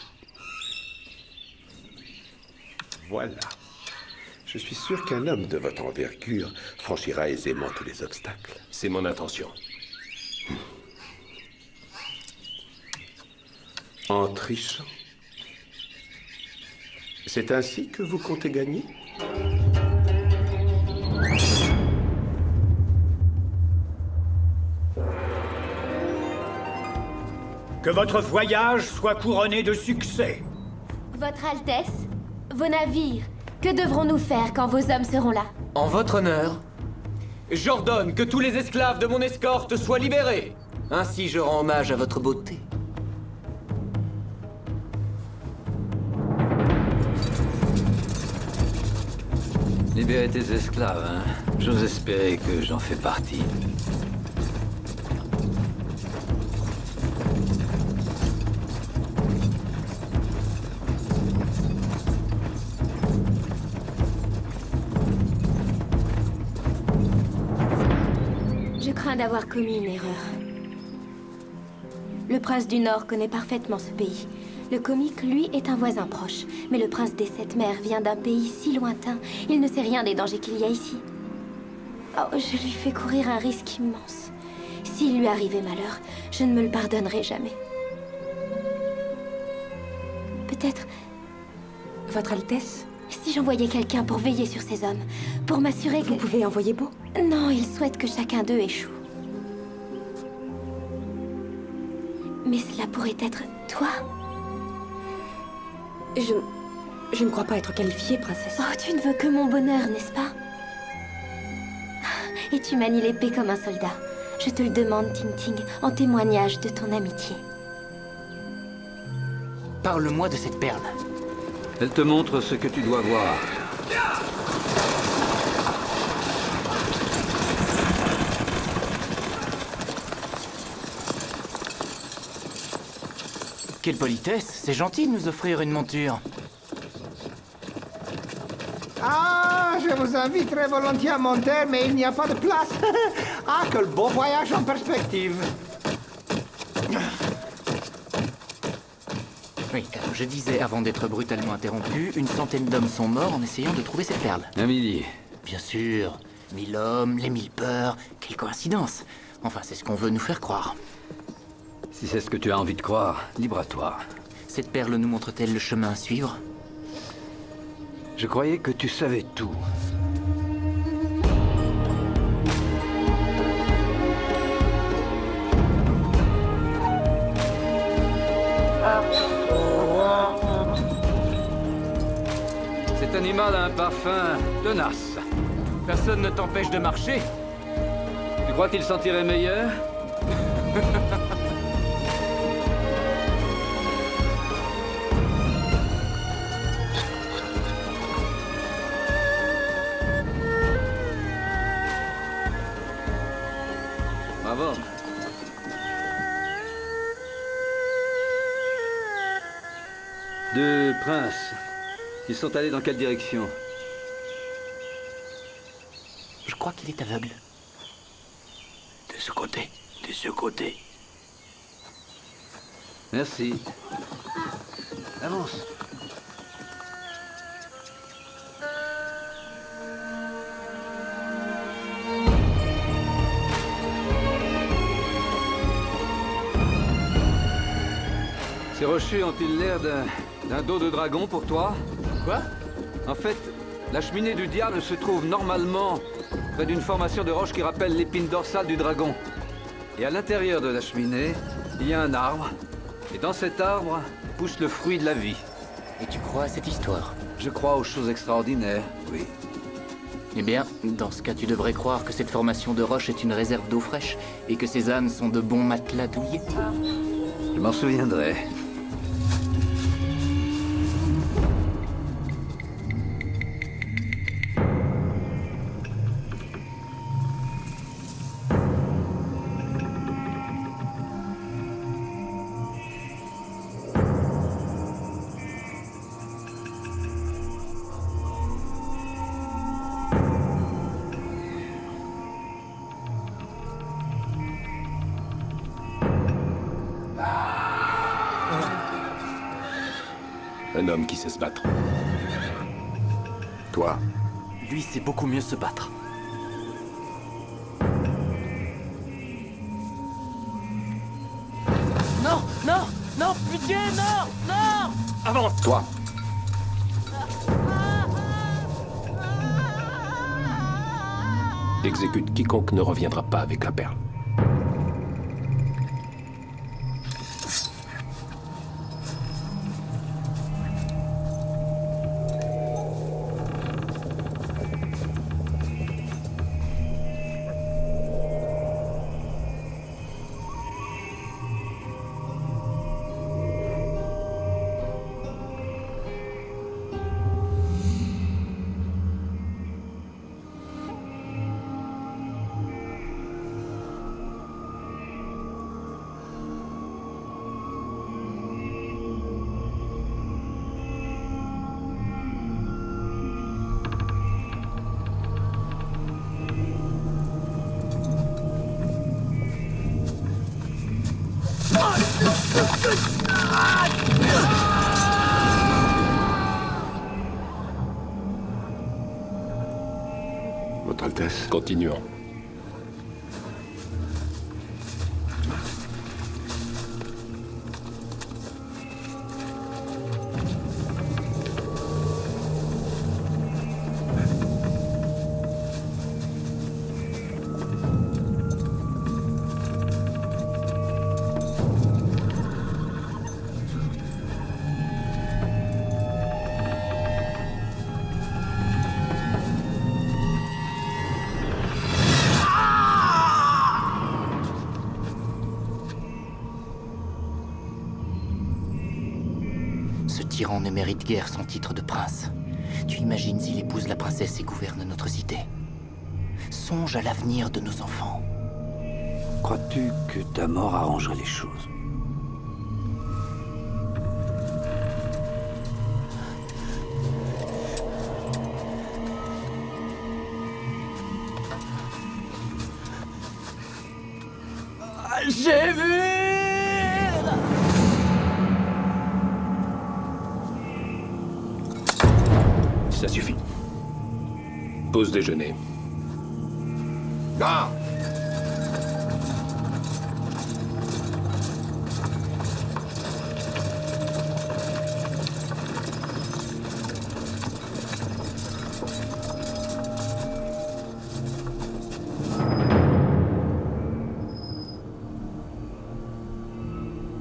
Voilà. Je suis sûr qu'un homme de votre envergure franchira aisément tous les obstacles. C'est mon intention. En trichant. C'est ainsi que vous comptez gagner? Que votre voyage soit couronné de succès. Votre Altesse, vos navires, que devrons-nous faire quand vos hommes seront là? En votre honneur, j'ordonne que tous les esclaves de mon escorte soient libérés. Ainsi, je rends hommage à votre beauté. Libérer tes esclaves, hein? J'ose espérer que j'en fais partie. Je crains d'avoir commis une erreur. Le prince du Nord connaît parfaitement ce pays. Le comique, lui, est un voisin proche. Mais le prince des Sept Mers vient d'un pays si lointain, il ne sait rien des dangers qu'il y a ici. Oh, je lui fais courir un risque immense. S'il lui arrivait malheur, je ne me le pardonnerai jamais. Peut-être... Votre Altesse? Si j'envoyais quelqu'un pour veiller sur ces hommes, pour m'assurer que... Vous pouvez envoyer Beau? Non, il souhaite que chacun d'eux échoue. Mais cela pourrait être toi. Je ne crois pas être qualifiée, princesse. Oh, tu ne veux que mon bonheur, n'est-ce pas? Et tu manies l'épée comme un soldat. Je te le demande, Ting-Ting, en témoignage de ton amitié. Parle-moi de cette perle. Elle te montre ce que tu dois voir. Quelle politesse, c'est gentil de nous offrir une monture. Ah, je vous invite très volontiers à monter, mais il n'y a pas de place. Ah, quel beau voyage en perspective. Oui, je disais avant d'être brutalement interrompu, une centaine d'hommes sont morts en essayant de trouver cette perle. Amélie. Bien sûr, 1000 hommes, les 1000 peurs, quelle coïncidence. Enfin, c'est ce qu'on veut nous faire croire. Si c'est ce que tu as envie de croire, libre à toi. Cette perle nous montre-t-elle le chemin à suivre? Je croyais que tu savais tout. Cet animal a un parfum tenace. Personne ne t'empêche de marcher. Tu crois qu'il sentirait meilleur? Bravo. Deux princes. Ils sont allés dans quelle direction? Je crois qu'il est aveugle. De ce côté, de ce côté. Merci. Avance. Ces rochers ont-ils l'air d'un dos de dragon pour toi? Quoi? En fait, la cheminée du diable se trouve normalement près d'une formation de roche qui rappelle l'épine dorsale du dragon. Et à l'intérieur de la cheminée, il y a un arbre. Et dans cet arbre pousse le fruit de la vie. Et tu crois à cette histoire? Je crois aux choses extraordinaires, oui. Eh bien, dans ce cas, tu devrais croire que cette formation de roche est une réserve d'eau fraîche et que ces ânes sont de bons matelas douillés. Je m'en souviendrai. Un homme qui sait se battre. Toi, Lui sait beaucoup mieux se battre. Non, non, non, pitié, non, non! avance, toi. Exécute quiconque ne reviendra pas avec la perle. Votre Altesse. Continuons. Ce tyran ne mérite guère son titre de prince. Tu imagines s'il épouse la princesse et gouverne notre cité? Songe à l'avenir de nos enfants. Crois-tu que ta mort arrangerait les choses? J'ai vu! Ça suffit. Pause déjeuner. Ah!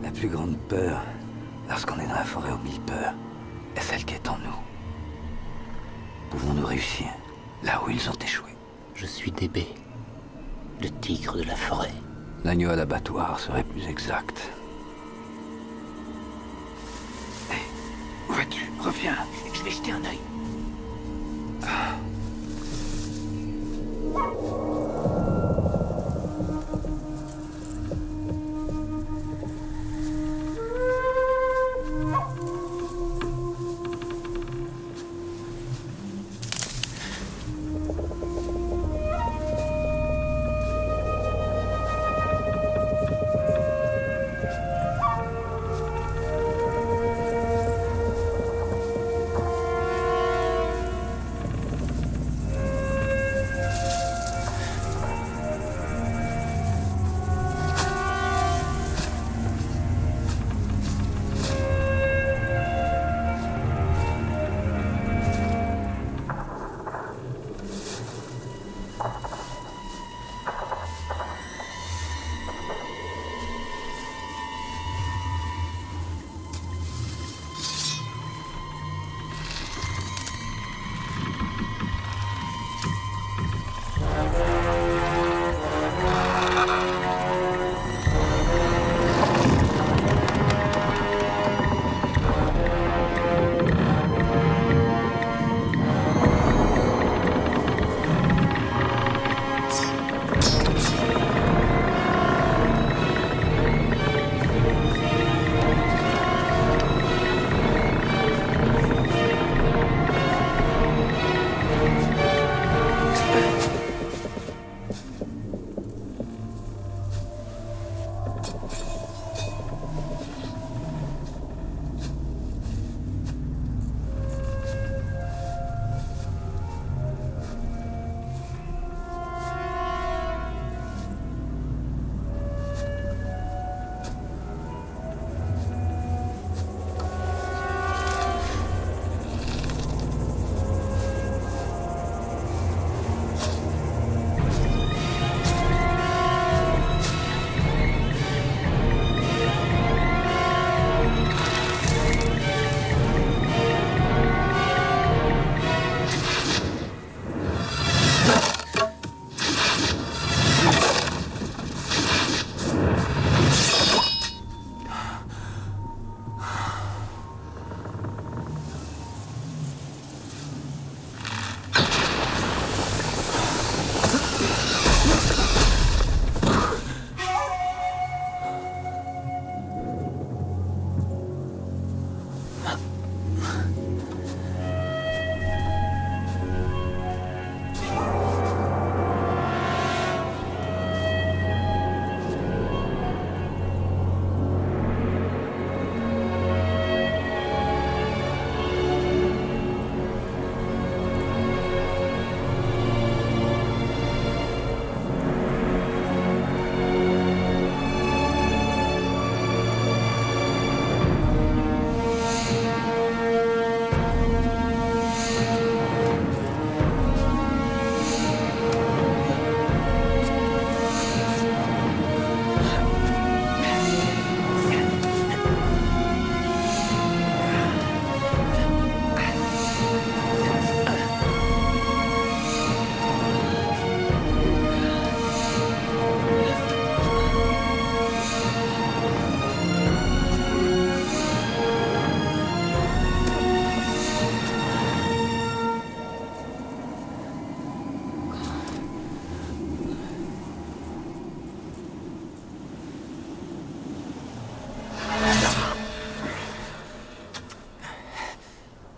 La plus grande peur, lorsqu'on est dans la forêt aux mille peurs, est celle qui est en nous. Pouvons-nous réussir là où ils ont échoué? Je suis Débé, le tigre de la forêt. L'agneau à l'abattoir serait plus exact. Hé, où vas-tu? Reviens. Je vais jeter un œil.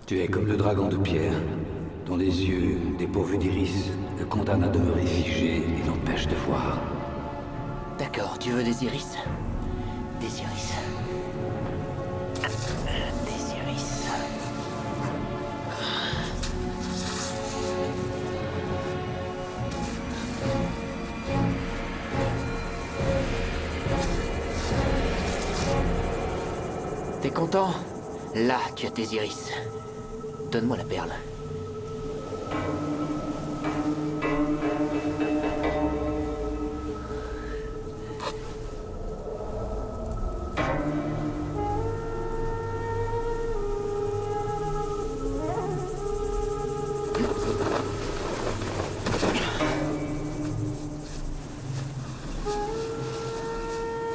Tu es comme le dragon de pierre, dont les yeux, dépourvus d'iris, le condamnent à demeurer figé et l'empêchent de voir. D'accord, tu veux des iris? Des iris. Des iris. T'es content? Là, tu as tes iris. Donne-moi la perle.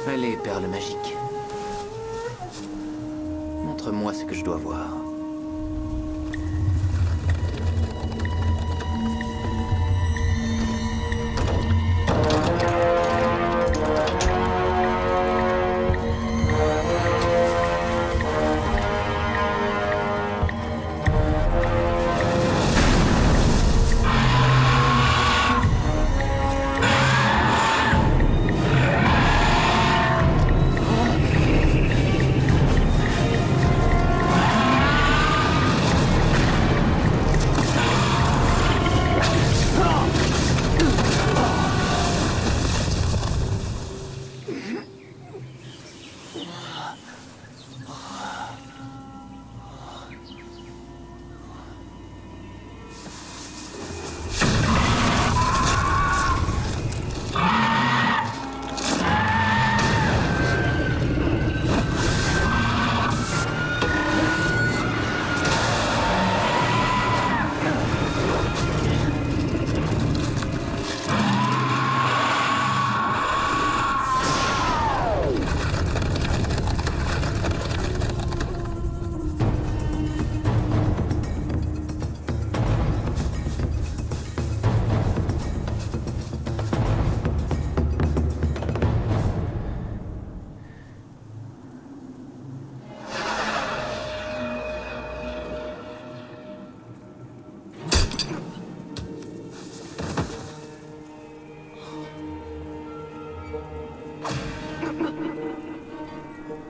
Allez, perle magique. Montre-moi ce que je dois voir.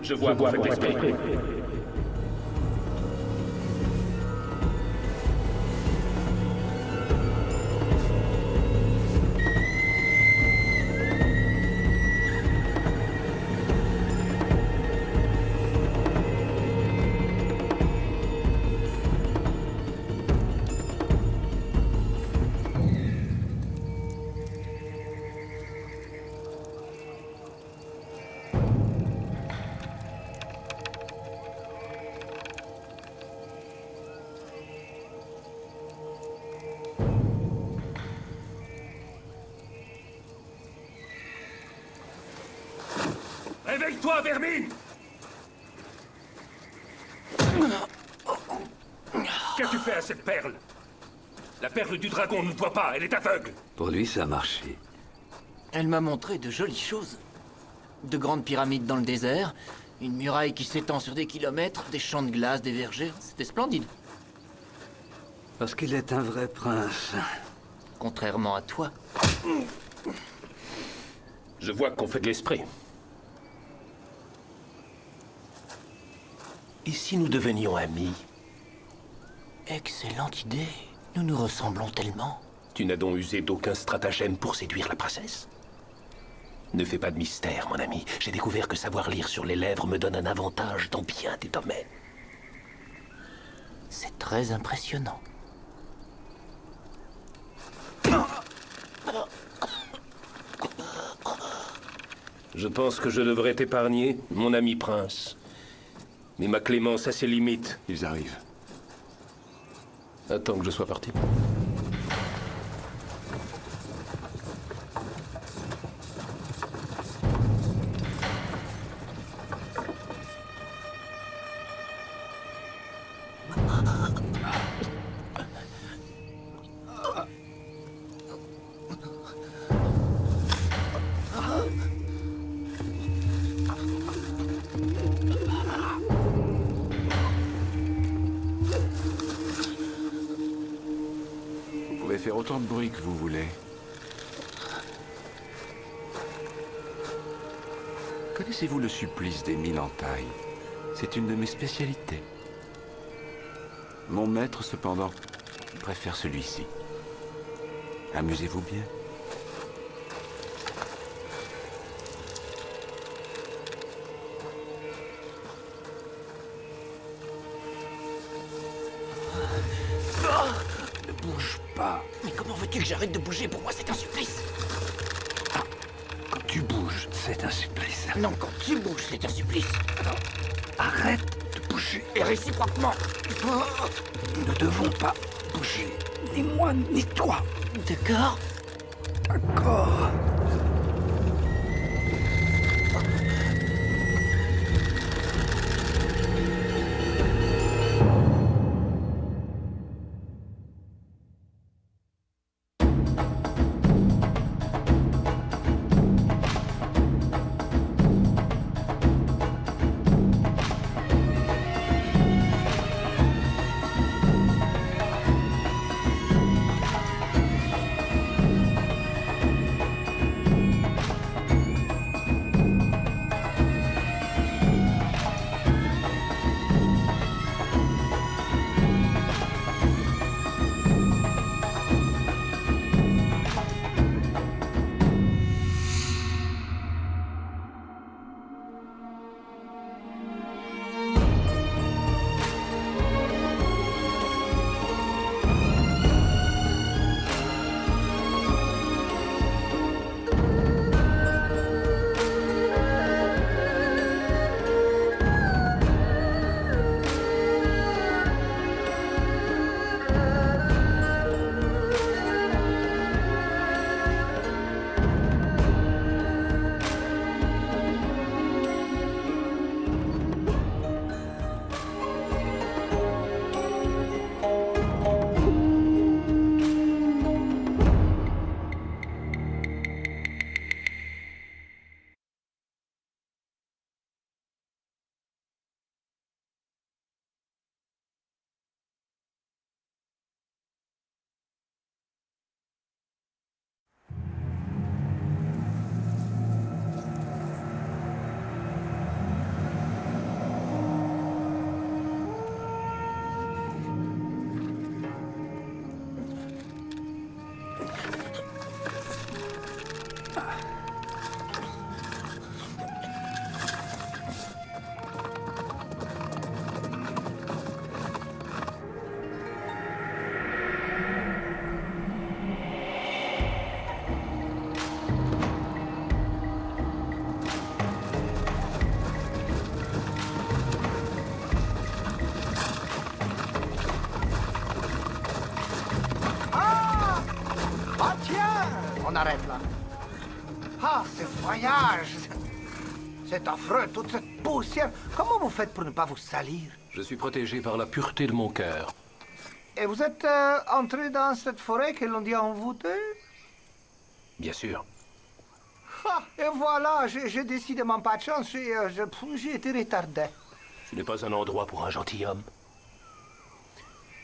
Je vois quoi avec l'esprit. Réveille-toi, vermine! Qu'as-tu fait à cette perle? La perle du dragon ne voit pas, elle est aveugle. Pour lui, ça a marché. Elle m'a montré de jolies choses. De grandes pyramides dans le désert, une muraille qui s'étend sur des kilomètres, des champs de glace, des vergers. C'était splendide. Parce qu'il est un vrai prince. Contrairement à toi. Je vois qu'on fait de l'esprit. Et si nous devenions amis? Excellente idée. Nous nous ressemblons tellement. Tu n'as donc usé d'aucun stratagème pour séduire la princesse? Ne fais pas de mystère, mon ami. J'ai découvert que savoir lire sur les lèvres me donne un avantage dans bien des domaines. C'est très impressionnant. Je pense que je devrais t'épargner, mon ami prince. Mais ma clémence a ses limites. Ils arrivent. Attends que je sois parti. faire autant de bruit que vous voulez. Connaissez-vous le supplice des 1000 entailles? C'est une de mes spécialités. Mon maître, cependant, préfère celui-ci. Amusez-vous bien. Ne bouge pas. Mais comment veux-tu que j'arrête de bouger? Pour moi, c'est un supplice. Quand tu bouges, c'est un supplice. Non, quand tu bouges, c'est un supplice. Alors, arrête de bouger. Et réciproquement. Nous ne devons pas bouger. Ni moi, ni toi. D'accord. D'accord. On arrête là. Ah, ce voyage. C'est affreux, toute cette poussière. Comment vous faites pour ne pas vous salir? Je suis protégé par la pureté de mon cœur. Et vous êtes entré dans cette forêt que l'on dit envoûtée? Bien sûr. Ah, et voilà, j'ai décidément pas de chance. J'ai été retardé. Ce n'est pas un endroit pour un gentilhomme.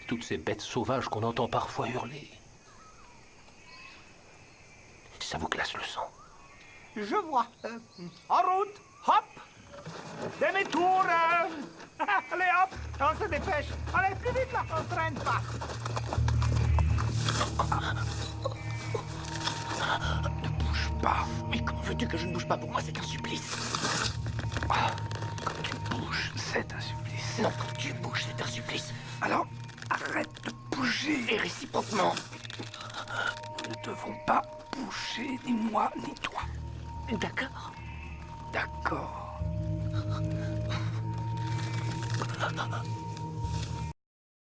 Toutes ces bêtes sauvages qu'on entend parfois hurler. Ça vous glace le sang. Je vois. En route, hop. Demi-tour. Allez, hop, on se dépêche. Allez, plus vite là, on traîne pas. Ne bouge pas. Mais comment veux-tu que je ne bouge pas? Pour moi, c'est un supplice. Quand tu bouges, c'est un supplice. Non, quand tu bouges, c'est un supplice. Alors, arrête de bouger. Et réciproquement. Nous ne devons pas bouger, ni moi, ni toi. D'accord. D'accord.